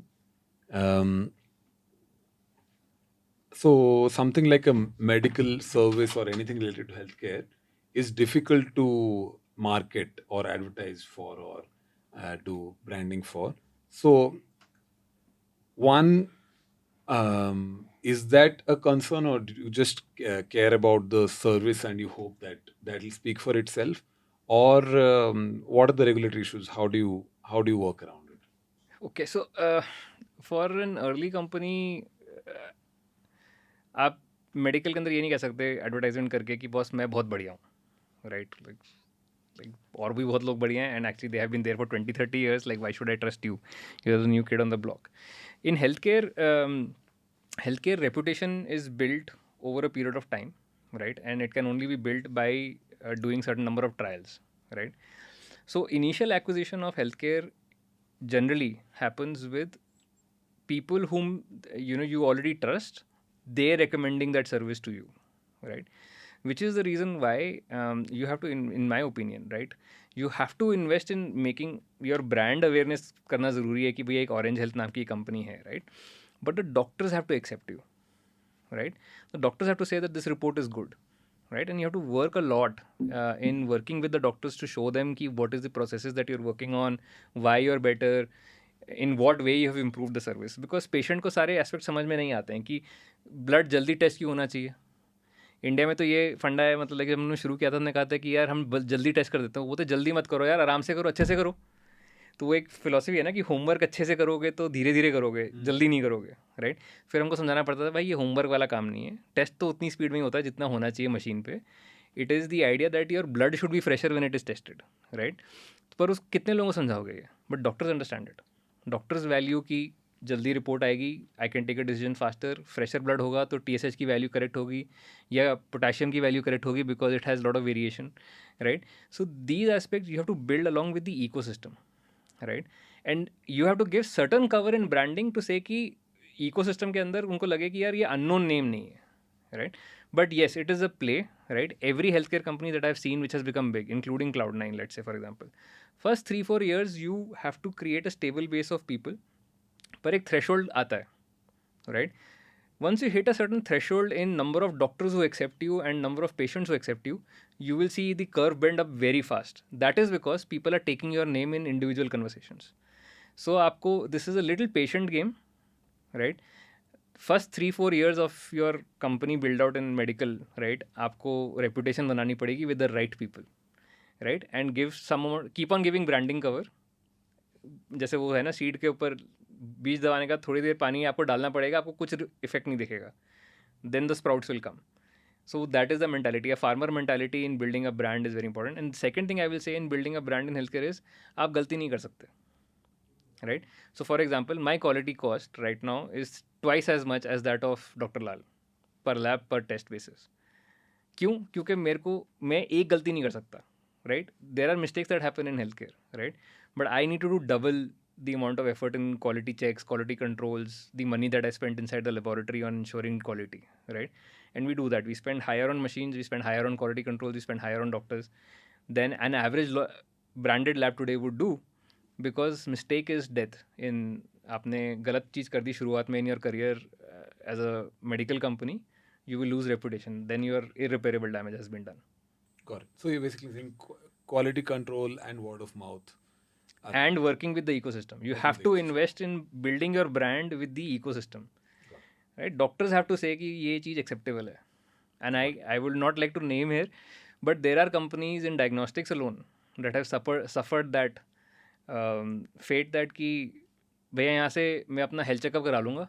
So something like a medical service or anything related to healthcare is difficult to market or advertise for or do branding for. So one, is that a concern, or do you just care about the service and you hope that that will speak for itself, or what are the regulatory issues? How do you work around it? Okay, so for an early company, आप medical के अंदर ये नहीं कह सकते advertisement करके कि boss मैं बहुत बढ़िया हूँ, राइट? लाइक और भी बहुत लोग बढ़िया हैं, and actually they have been there for 20-30 years. Like why should I trust you? You are the new kid on the block. In healthcare reputation is built over a period of time, right? And it can only be built by doing certain number of trials, right? So initial acquisition of healthcare generally happens with people whom you already trust. They're recommending that service to you, right? Which is the reason why you have to, in my opinion, right, you have to invest in making your brand awareness करना ज़रूरी है कि भैया एक orange health नाम की company है, right? But the doctors have to accept you, right? The doctors have to say that this report is good, right? And you have to work a lot in working with the doctors to show them ki what is the processes that you're working on, why you're better, in what way you have improved the service. Because patient को सारे aspects समझ में नहीं आते हैं कि blood जल्दी test क्यों होना चाहिए. इंडिया में तो ये फंडा है, मतलब जब हमने शुरू किया था हमने कहा था कि यार हम जल्दी टेस्ट कर देते हैं. वो तो जल्दी मत करो यार, आराम से करो, अच्छे से करो. तो वो एक फिलॉसफी है ना कि होमवर्क अच्छे से करोगे तो धीरे धीरे करोगे, जल्दी नहीं करोगे, राइट? फिर हमको समझाना पड़ता था भाई ये होमवर्क वाला काम नहीं है, टेस्ट तो उतनी स्पीड में ही होता है जितना होना चाहिए मशीन पे. It is the idea that your blood should be fresher when it is tested, right? पर उस कितने लोगों को समझाओगे ये? But doctors understand it. Doctors value की जल्दी रिपोर्ट आएगी, I can take a decision faster. Fresher blood होगा तो TSH की वैल्यू करेक्ट होगी या पोटेशियम की वैल्यू करेक्ट होगी because it has lot of variation, right? So these aspects you have to build along with the ecosystem, right? And you have to give certain cover in branding to say कि ecosystem के अंदर उनको लगे कि यार ये unknown name नहीं है, right? But yes, it is a play, right? Every healthcare company that I've seen which has become big, including Cloud9, let's say, for example, first 3-4 years you have to create a stable base of people. पर एक threshold आता है, right? Once you hit a certain threshold in number of doctors who accept you and number of patients who accept you, you will see the curve bend up very fast. That is because people are taking your name in individual conversations. So आपको, this is a little patient game, right? First 3-4 years of your company build out in medical, right? आपको reputation बनानी पड़ेगी with the right people, right? And give some, keep on giving branding cover. जैसे वो है ना seed के ऊपर बीज दबाने का थोड़ी देर पानी आपको डालना पड़ेगा, आपको कुछ इफेक्ट नहीं दिखेगा, then the sprouts will come. So that is the mentality. A farmer mentality in building a brand is very important. And second thing I will say in building a brand in healthcare is आप गलती नहीं कर सकते, right? So for example, my quality cost right now is twice as much as that of Dr. Lal per lab per test basis. क्यों? क्योंकि मेरे को मैं एक गलती नहीं कर सकता, right? There are mistakes that happen in healthcare, right? But I need to do double the amount of effort in quality checks, quality controls, the money that I spent inside the laboratory on ensuring quality, right? And we do that. We spend higher on machines, we spend higher on quality controls, we spend higher on doctors than an average branded lab today would do, because mistake is death. In आपने गलत चीज़ कर दी शुरुआत में in your career as a medical company, you will lose reputation. Then your irreparable damage has been done. Got it. So you're basically saying quality control and word of mouth. And working with the ecosystem. You have to invest in building your brand with the ecosystem. Right? Doctors have to say कि ये चीज़ acceptable है. And I would not like to name here, but there are companies in diagnostics alone that have suffered that fate that कि भैया यहाँ से मैं अपना health checkup करा लूँगा,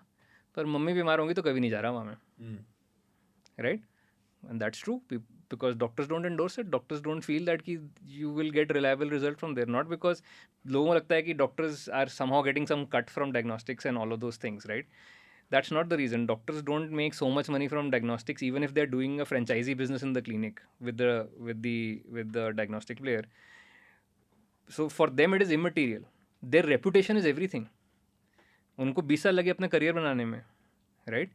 पर मम्मी बीमार होंगी तो कभी नहीं जा रहा वहाँ मैं. Right? And that's true, because doctors don't endorse it. Doctors don't feel that ki you will get reliable result from there. Not because लोगों को लगता है कि doctors are somehow getting some cut from diagnostics and all of those things, right? That's not the reason. Doctors don't make so much money from diagnostics, even if they're doing a franchisee business in the clinic with the diagnostic player. So for them it is immaterial. Their reputation is everything. उनको 20 साल लगे अपना career बनाने में, right?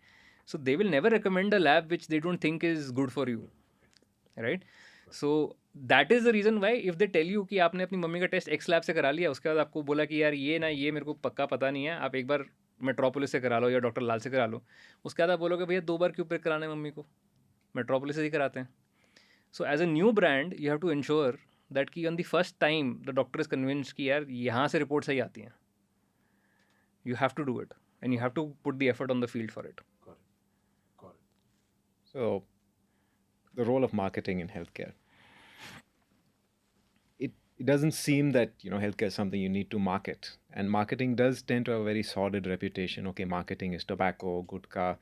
So they will never recommend a lab which they don't think is good for you, right? So that is the reason why if they tell you कि आपने अपनी mummy का टेस्ट एक्स लैब से करा लिया, उसके बाद आपको बोला कि यार ये मेरे को पक्का पता नहीं है, आप एक बार मेट्रोपोलिस से करा लो या डॉक्टर लाल से करा लो, उसके बाद आप बोलोगे भैया 2 बार क्यों पिक कराना है मम्मी को, मेट्रोपोलिस से ही कराते हैं. So as a new brand you have to ensure that कि on the first time the doctor is convinced कि यार यहाँ से रिपोर्ट सही आती हैं. You have to do it and you have to put the effort on the field for it. So, the role of marketing in healthcare. It doesn't seem that healthcare is something you need to market, and marketing does tend to have a very sordid reputation. Okay, marketing is tobacco, gutka,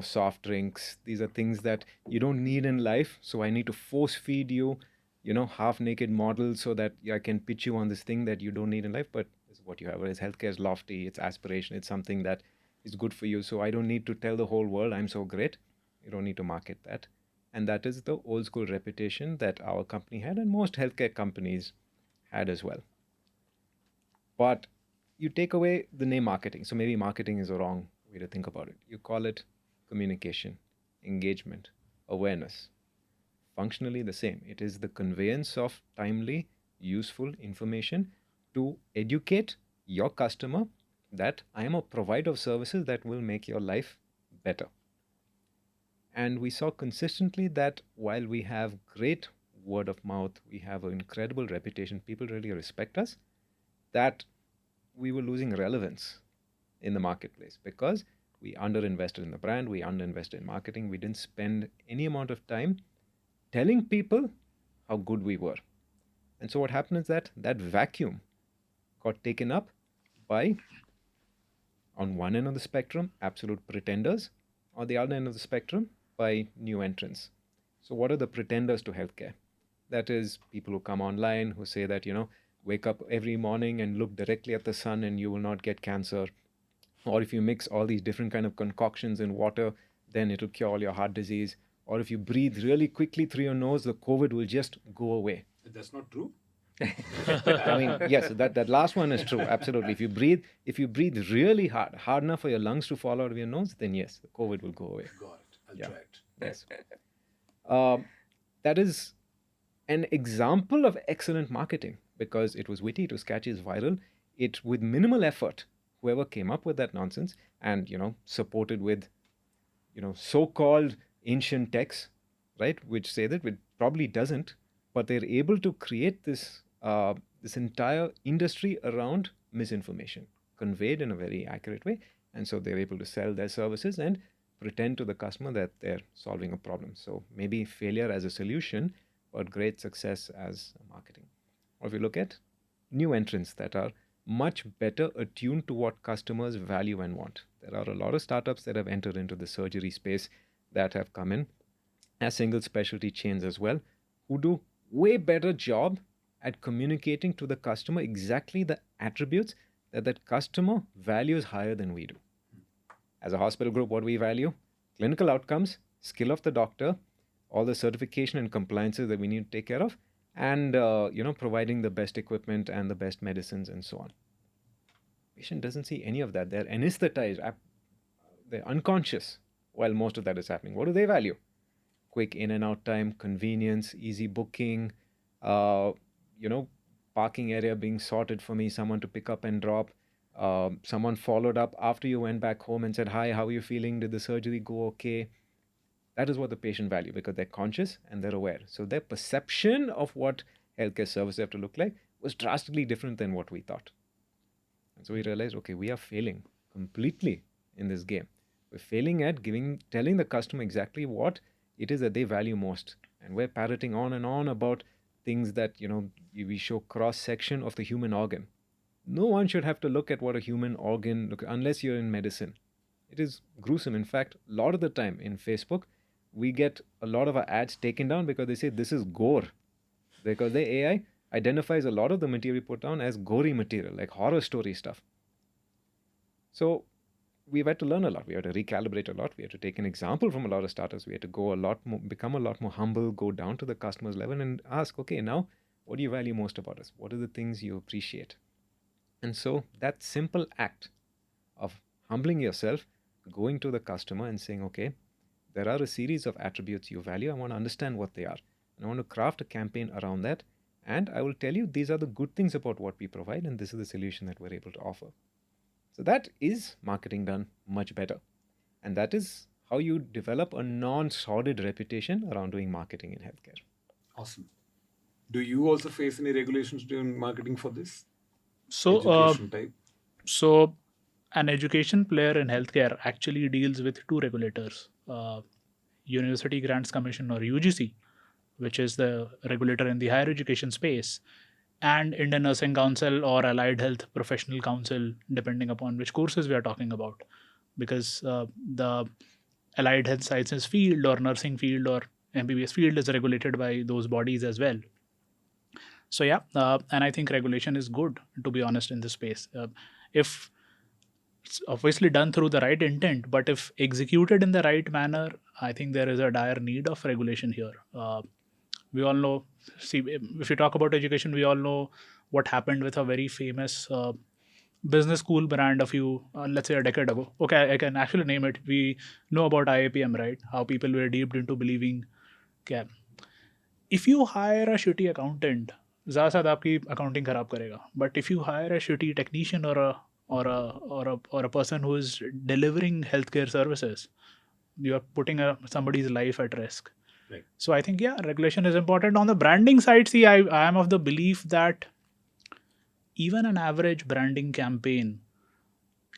soft drinks. These are things that you don't need in life. So I need to force feed you, half-naked models so that I can pitch you on this thing that you don't need in life. But this is what you have. Whereas healthcare is lofty, it's aspiration, it's something that is good for you. So I don't need to tell the whole world I'm so great. You don't need to market that. And that is the old school reputation that our company had and most healthcare companies had as well. But you take away the name marketing. So maybe marketing is a wrong way to think about it. You call it communication, engagement, awareness. Functionally the same. It is the conveyance of timely, useful information to educate your customer that I am a provider of services that will make your life better. And we saw consistently that while we have great word of mouth, we have an incredible reputation, people really respect us, that we were losing relevance in the marketplace because we underinvested in the brand, we underinvested in marketing, we didn't spend any amount of time telling people how good we were. And so what happened is that vacuum got taken up by, on one end of the spectrum, absolute pretenders, on the other end of the spectrum, by new entrants. So what are the pretenders to healthcare? That is people who come online, who say that, wake up every morning and look directly at the sun and you will not get cancer. Or if you mix all these different kind of concoctions in water, then it will cure all your heart disease. Or if you breathe really quickly through your nose, the COVID will just go away. That's not true. I mean, yes, that last one is true. Absolutely. If you breathe really hard enough for your lungs to fall out of your nose, then yes, the COVID will go away. Got it. I'll try it. Yes. That is an example of excellent marketing because it was witty, it was catchy, it's viral. It, with minimal effort, whoever came up with that nonsense and, supported with, so-called ancient texts, right, which say that it probably doesn't, but they're able to create this entire industry around misinformation, conveyed in a very accurate way. And so they're able to sell their services and pretend to the customer that they're solving a problem. So maybe failure as a solution, but great success as marketing. Or if you look at new entrants that are much better attuned to what customers value and want. There are a lot of startups that have entered into the surgery space that have come in as single specialty chains as well, who do way better job at communicating to the customer exactly the attributes that customer values higher than we do. As a hospital group, what we value: clinical outcomes, skill of the doctor, all the certification and compliances that we need to take care of, and providing the best equipment and the best medicines and so on. Patient doesn't see any of that. They're anesthetized, they're unconscious while most of that is happening. What do they value? Quick in and out time, convenience, easy booking, uh, parking area being sorted for me, someone to pick up and drop. Someone followed up after you went back home and said, "Hi, how are you feeling? Did the surgery go okay?" That is what the patient value, because they're conscious and they're aware. So their perception of what healthcare services have to look like was drastically different than what we thought. And so we realized, okay, we are failing completely in this game. We're failing at telling the customer exactly what it is that they value most. And we're parroting on and on about things that, we show cross-section of the human organ. No one should have to look at what a human organ unless you're in medicine. It is gruesome. In fact, a lot of the time in Facebook, we get a lot of our ads taken down because they say this is gore. Because the AI identifies a lot of the material put down as gory material, like horror story stuff. So we've had to learn a lot. We had to recalibrate a lot. We had to take an example from a lot of startups. We had to go become a lot more humble, go down to the customer's level and ask, okay, now what do you value most about us? What are the things you appreciate? And so that simple act of humbling yourself, going to the customer and saying, okay, there are a series of attributes you value. I want to understand what they are. And I want to craft a campaign around that. And I will tell you, these are the good things about what we provide, and this is the solution that we're able to offer. So that is marketing done much better. And that is how you develop a non-sordid reputation around doing marketing in healthcare. Awesome. Do you also face any regulations during marketing for this? So, Education type? So an education player in healthcare actually deals with two regulators, University Grants Commission or UGC, which is the regulator in the higher education space, and Indian Nursing Council or Allied Health Professional Council, depending upon which courses we are talking about, because the allied health sciences field or nursing field or MBBS field is regulated by those bodies as well. So yeah, and I think regulation is good, to be honest, in this space. If it's obviously done through the right intent, but if executed in the right manner, I think there is a dire need of regulation here. We all know, see, if you talk about education, we all know what happened with a very famous business school brand a few, let's say a decade ago. Okay, I can actually name it. We know about IAPM, right? How people were deeped into believing, okay, if you hire a shitty accountant, ज़्यादा से ज़्यादा आपकी accounting खराब करेगा. But if you hire a shitty technician or a person who is delivering healthcare services, you are putting somebody's life at risk. Right. So I think, yeah, regulation is important. On the branding side, see, I am of the belief that even an average branding campaign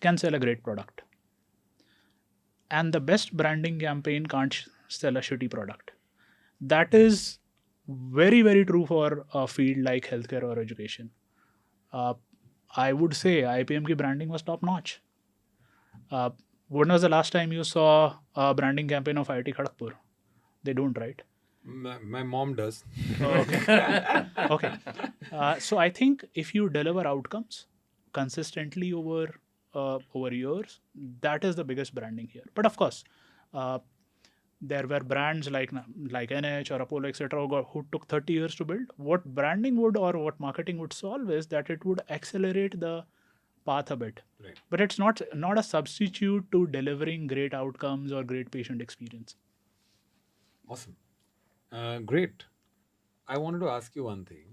can sell a great product. And the best branding campaign can't sell a shitty product. That is very, very true for a field like healthcare or education. I would say IPM ki branding was top notch. When was the last time you saw a branding campaign of IIT Kharagpur? They don't, right? My mom does. Okay. Okay. So I think if you deliver outcomes consistently over years, that is the biggest branding here. But of course, there were brands like NH or Apollo, etc., who took 30 years to build. What branding would or what marketing would solve is that it would accelerate the path a bit. Right. But it's not a substitute to delivering great outcomes or great patient experience. Awesome. Great. I wanted to ask you one thing.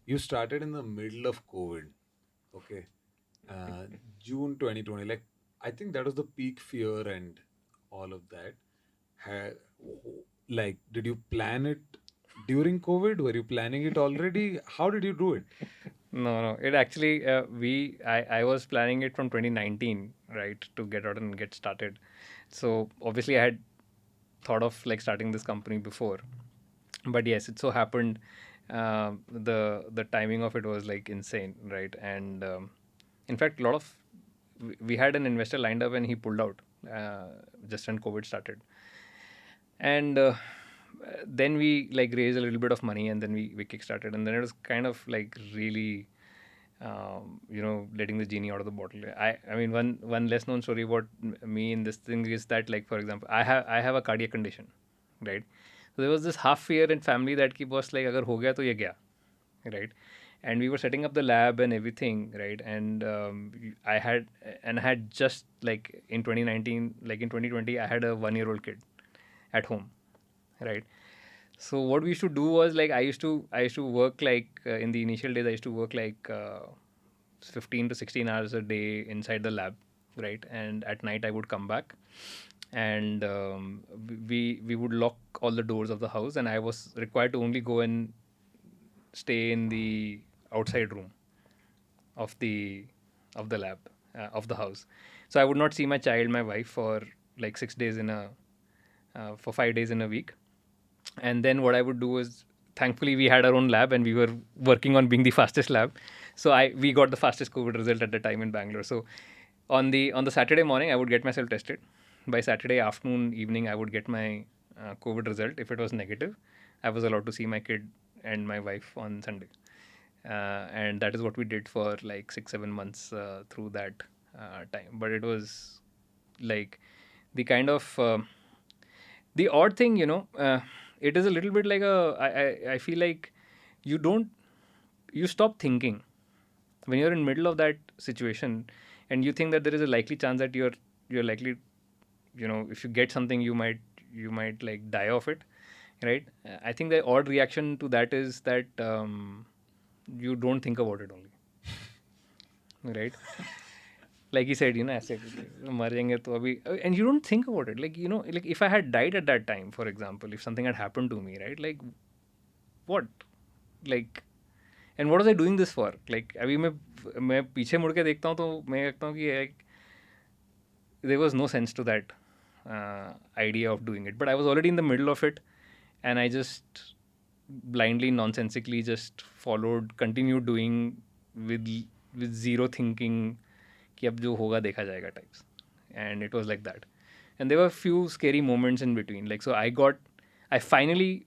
You started in the middle of COVID, okay? June 2020. Like, I think that was the peak fear and all of that. Did you plan it during COVID? Were you planning it already? How did you do it? No. It actually, I was planning it from 2019, right, to get out and get started. So obviously I had thought of like starting this company before, but yes, it so happened the timing of it was like insane, right? And in fact, we had an investor lined up and he pulled out just when COVID started. And then we like raised a little bit of money and then we kickstarted, and then it was kind of like really letting the genie out of the bottle. I mean, one less known story about me in this thing is that, like, for example, I have a cardiac condition, right? So there was this half fear in family that ki boss, like, agar ho gaya to ye gaya, right? And we were setting up the lab and everything, right? And I had just, like, in 2019, like in 2020, I had a 1-year-old kid at home, right? So what we used to do was, like, I used to work, like, in the initial days I used to work like 15 to 16 hours a day inside the lab, right? And at night I would come back, and we would lock all the doors of the house, and I was required to only go and stay in the outside room of the lab, of the house. So I would not see my child, my wife, for like 6 days for 5 days in a week. And then what I would do is, thankfully we had our own lab and we were working on being the fastest lab. So we got the fastest COVID result at the time in Bangalore. So on the Saturday morning I would get myself tested. By Saturday afternoon, evening, I would get my COVID result. If it was negative, I was allowed to see my kid and my wife on Sunday. And that is what we did for like 6-7 months through that time. But it was like the kind of the odd thing, it is a little bit like I feel like you stop thinking when you're in middle of that situation, and you think that there is a likely chance that you're likely, if you get something, you might like die of it, right? I think the odd reaction to that is that you don't think about it only, right? Like he said, ऐसे मर जाएंगे तो अभी, and you don't think about it, like, like if I had died at that time, for example, if something had happened to me, right, like, what, like, and what was I doing this for? Like, अभी मैं पीछे मुड़ के देखता हूँ तो मैं कहता हूँ कि like, there was no sense to that idea of doing it, but I was already in the middle of it, and I just blindly, nonsensically just continued doing with zero thinking कि अब जो होगा देखा जाएगा types. And it was like that. And there were a few scary moments in between. Like, so I finally,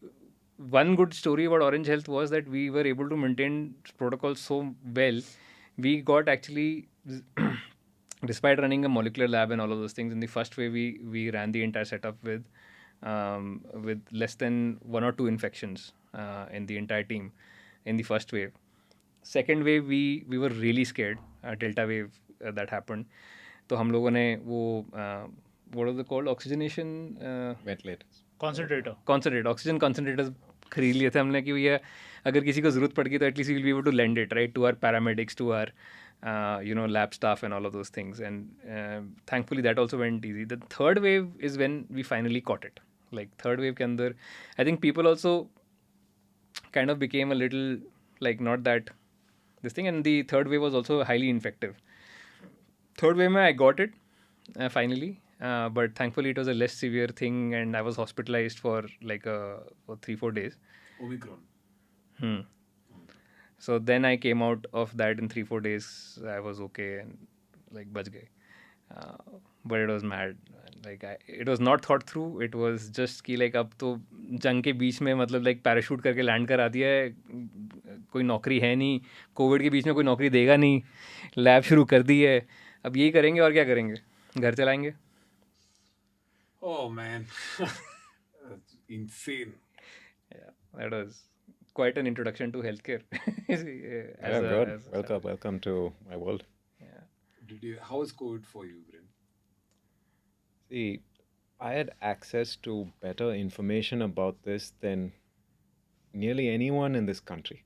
one good story about Orange Health was that we were able to maintain protocols so well. We got actually, despite running a molecular lab and all of those things, in the first wave, we ran the entire setup with less than 1 or 2 infections in the entire team in the first wave. Second wave, we were really scared. Delta wave that happened. तो हम लोगों ने वो what was it called, oxygenation Ventilators. concentrator oxygen concentrators खरीद लिए थे हमने कि भैया अगर किसी को ज़रूरत पड़ गई तो at least we will be able to lend it, right, to our paramedics, to our lab staff and all of those things. And thankfully that also went easy. The third wave is when we finally caught it. Like, third wave के अंदर I think people also kind of became a little like not that this thing, and the third wave was also highly infective. Third wave I got it finally, but thankfully it was a less severe thing, and I was hospitalized for like for 3-4 days. Omicron. So then I came out of that in 3-4 days. I was okay and like bach gaye. But it was mad. Like, it was not thought through. It was just कि like अब तो जंग के बीच में मतलब like parachute करके land करा दिया है, कोई नौकरी है नहीं, कोविड के बीच में कोई नौकरी देगा नहीं, लैब शुरू कर दी है, अब यही करेंगे और क्या करेंगे, घर चलाएंगे. Oh man, that's insane. Yeah, that was quite an introduction to healthcare. Welcome to my world. Yeah. How was COVID for you, Viren? See, I had access to better information about this than nearly anyone in this country.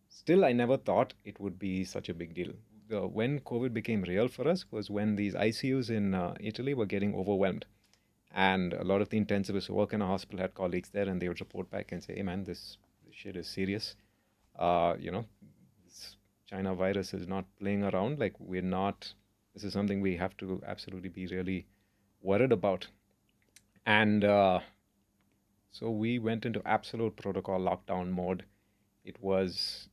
Still, I never thought it would be such a big deal. When COVID became real for us was when these ICUs in Italy were getting overwhelmed. And a lot of the intensivists who work in a hospital had colleagues there, and they would report back and say, hey man, this shit is serious. This China virus is not playing around. Like, this is something we have to absolutely be really worried about. And so we went into absolute protocol lockdown mode. It was,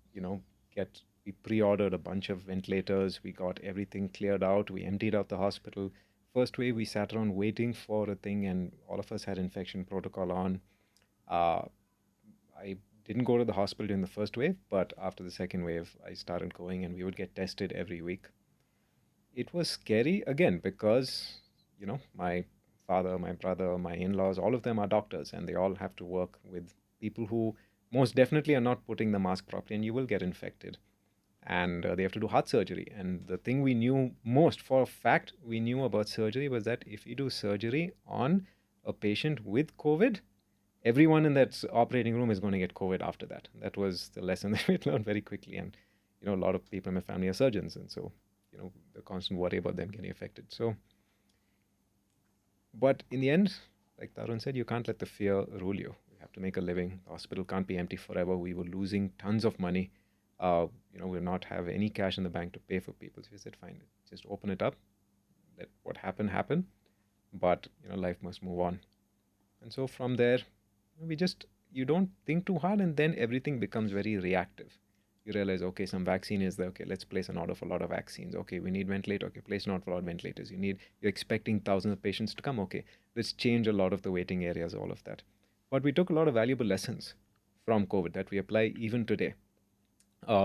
we pre-ordered a bunch of ventilators. We got everything cleared out. We emptied out the hospital. First wave, we sat around waiting for a thing, and all of us had infection protocol on. I didn't go to the hospital during the first wave, but after the second wave, I started going and we would get tested every week. It was scary again because, my father, my brother, my in laws, all of them are doctors and they all have to work with people who most definitely are not putting the mask properly and you will get infected. And they have to do heart surgery. And the thing we knew most for a fact we knew about surgery was that if you do surgery on a patient with COVID, everyone in that operating room is going to get COVID after that. That was the lesson that we learned very quickly. And, a lot of people in my family are surgeons. And so, the constant worry about them getting affected. So, but in the end, like Tarun said, you can't let the fear rule you. You have to make a living. The hospital can't be empty forever. We were losing tons of money. We'll not have any cash in the bank to pay for people. So we said, fine, just open it up. Let what happened happen. But, life must move on. And so from there, you don't think too hard and then everything becomes very reactive. You realize, okay, some vaccine is there. Okay, let's place an order for a lot of vaccines. Okay, we need ventilator. Okay, place an order for a lot of ventilators. You're expecting thousands of patients to come. Okay, let's change a lot of the waiting areas, all of that. But we took a lot of valuable lessons from COVID that we apply even today,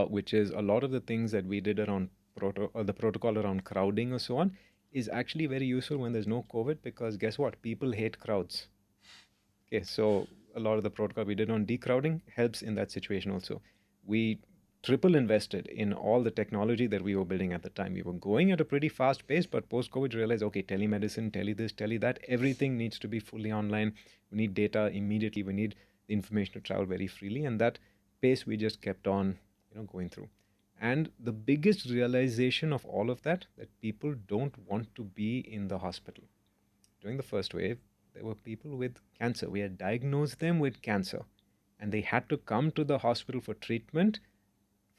which is a lot of the things that we did around the protocol around crowding or so on is actually very useful when there's no COVID because guess what? People hate crowds. Okay, so a lot of the protocol we did on decrowding helps in that situation also. We triple invested in all the technology that we were building at the time. We were going at a pretty fast pace, but post-COVID realized, okay, telemedicine, tele this, tele that, everything needs to be fully online. We need data immediately. We need the information to travel very freely. And that pace we just kept on, going through. And the biggest realization of all of that people don't want to be in the hospital. During the first wave, there were people with cancer. We had diagnosed them with cancer and they had to come to the hospital for treatment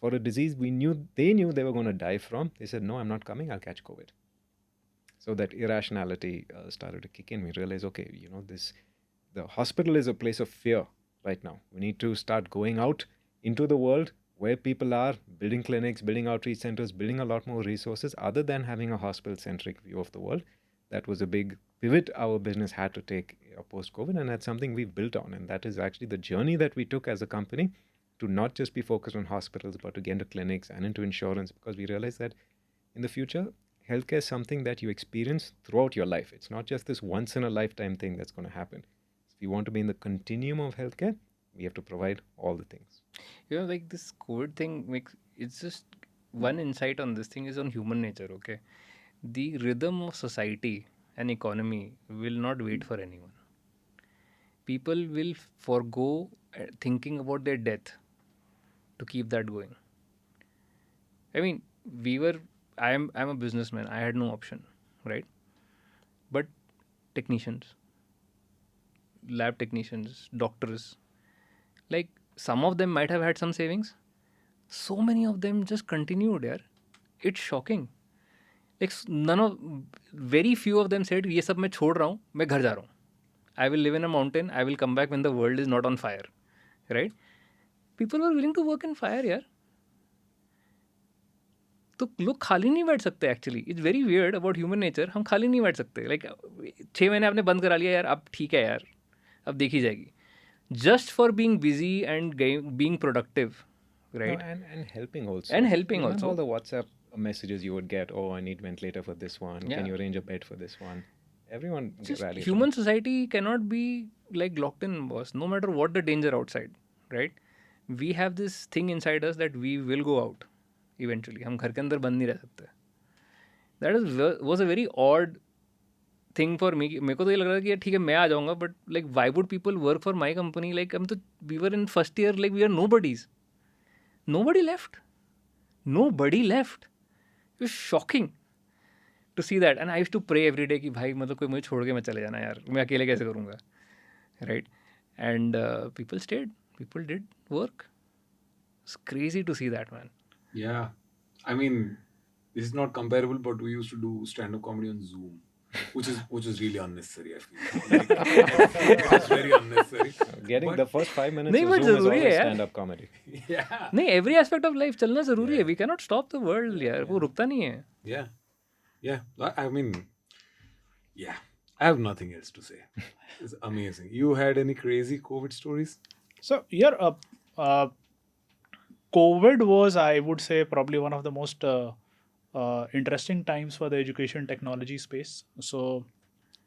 for a disease they knew they were going to die from. They said, no, I'm not coming. I'll catch COVID. So that irrationality started to kick in. We realized, okay, the hospital is a place of fear right now. We need to start going out into the world where people are, building clinics, building outreach centers, building a lot more resources other than having a hospital-centric view of the world. That was a big pivot our business had to take post-COVID, and that's something we've built on. And that is actually the journey that we took as a company to not just be focused on hospitals, but to get into clinics and into insurance, because we realized that in the future, healthcare is something that you experience throughout your life. It's not just this once-in-a-lifetime thing that's going to happen. If you want to be in the continuum of healthcare, we have to provide all the things. Like this COVID thing it's just one insight on this thing is on human nature, okay? The rhythm of society and economy will not wait for anyone. People will forego thinking about their death to keep that going. I mean, I'm a businessman. I had no option, right? But technicians, lab technicians, doctors, like some of them might have had some savings. So many of them just continued, yaar. It's shocking. Like very few of them said, ये सब मैं छोड़ रहा हूँ, मैं घर जा रहा हूँ. I will live in a mountain. I will come back when the world is not on fire, right? People were willing to work in fire, यार. तो लोग खाली नहीं बैठ सकते actually. It's very weird about human nature. हम खाली नहीं बैठ सकते. लाइक 6 महीने आपने बंद करा लिया यार, अब ठीक है यार, अब देखी जाएगी. Just for being busy and being productive, right? No, and helping also. And helping also. All the WhatsApp messages you would get, oh, I need ventilator for this one. Yeah. Can you arrange a bed for this one? Everyone rallied. Human society cannot be like locked in, boss, no matter what the danger outside, right? We have this thing inside us that we will go out eventually. हम घर के अंदर बंद नहीं रह सकते. That was a very odd thing for me. मेरे को तो ये लग रहा था कि ठीक है मैं आ जाऊँगा, but like why would people work for my company? Like we were in first year, like we are nobodies. Nobody left. It was shocking to see that. And I used to pray every day कि भाई मतलब कोई मुझे छोड़ के मैं चले जाना यार, मैं अकेले कैसे करूँगा, right? And people stayed. People did work. It's crazy to see that, man. Yeah. I mean, this is not comparable, but we used to do stand-up comedy on Zoom, which is really unnecessary, I feel. It's very unnecessary. Getting the first 5 minutes नहीं, of but Zoom is जरूरी है always यार. stand-up comedy. Yeah. नहीं, every aspect of life चलना ज़रूरी है. We cannot stop the world यार, वो रुकता नहीं है. Yeah. I mean, yeah. I have nothing else to say. It's amazing. You had any crazy COVID stories? So, yeah, COVID was, I would say, probably one of the most interesting times for the education technology space. So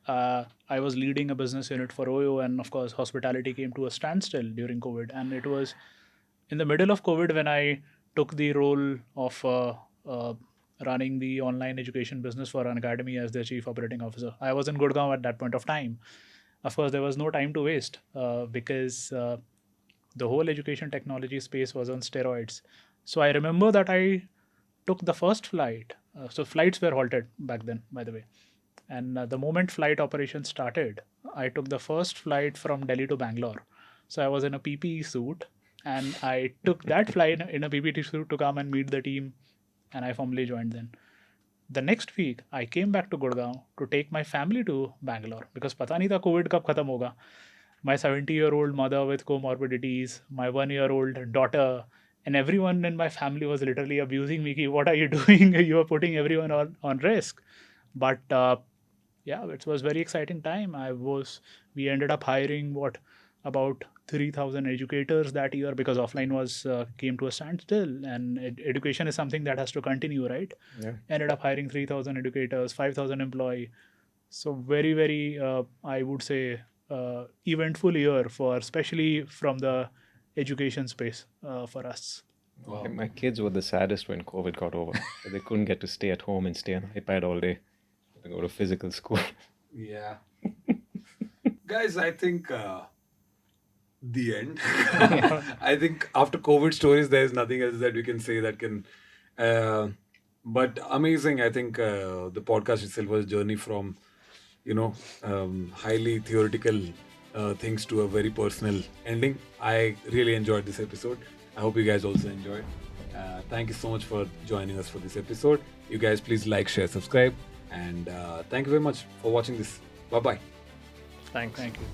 I was leading a business unit for OYO, and of course, hospitality came to a standstill during COVID. And it was in the middle of COVID when I took the role of running the online education business for an academy as the chief operating officer. I was in Gurgaon at that point of time. Of course, there was no time to waste because the whole education technology space was on steroids. So I remember that I took the first flight. So flights were halted back then, by the way. And the moment flight operations started, I took the first flight from Delhi to Bangalore. So I was in a PPE suit, and I took that flight in a PPE suit to come and meet the team, and I formally joined then. The next week, I came back to Gurgaon to take my family to Bangalore because pata nahi tha COVID kab khatam hoga. My 70-year-old mother with comorbidities, my 1-year-old daughter, and everyone in my family was literally abusing me. Ki, what are you doing? You are putting everyone on risk. But yeah, it was very exciting time. We ended up hiring about 3,000 educators that year because offline was came to a standstill, and education is something that has to continue, right? Yeah. Ended up hiring 3,000 educators, 5,000 employee. So very, very, I would say, eventful year for, especially from the education space for us. Wow. My kids were the saddest when COVID got over. They couldn't get to stay at home and stay on iPad all day. They go to physical school. Yeah. Guys, I think the end. I think after COVID stories, there's nothing else that we can say that can. But amazing. I think the podcast itself was a journey from, highly theoretical things to a very personal ending. I really enjoyed this episode. I hope you guys also enjoyed. Thank you so much for joining us for this episode. You guys, please like, share, subscribe. And thank you very much for watching this. Bye-bye. Thanks. Thank you.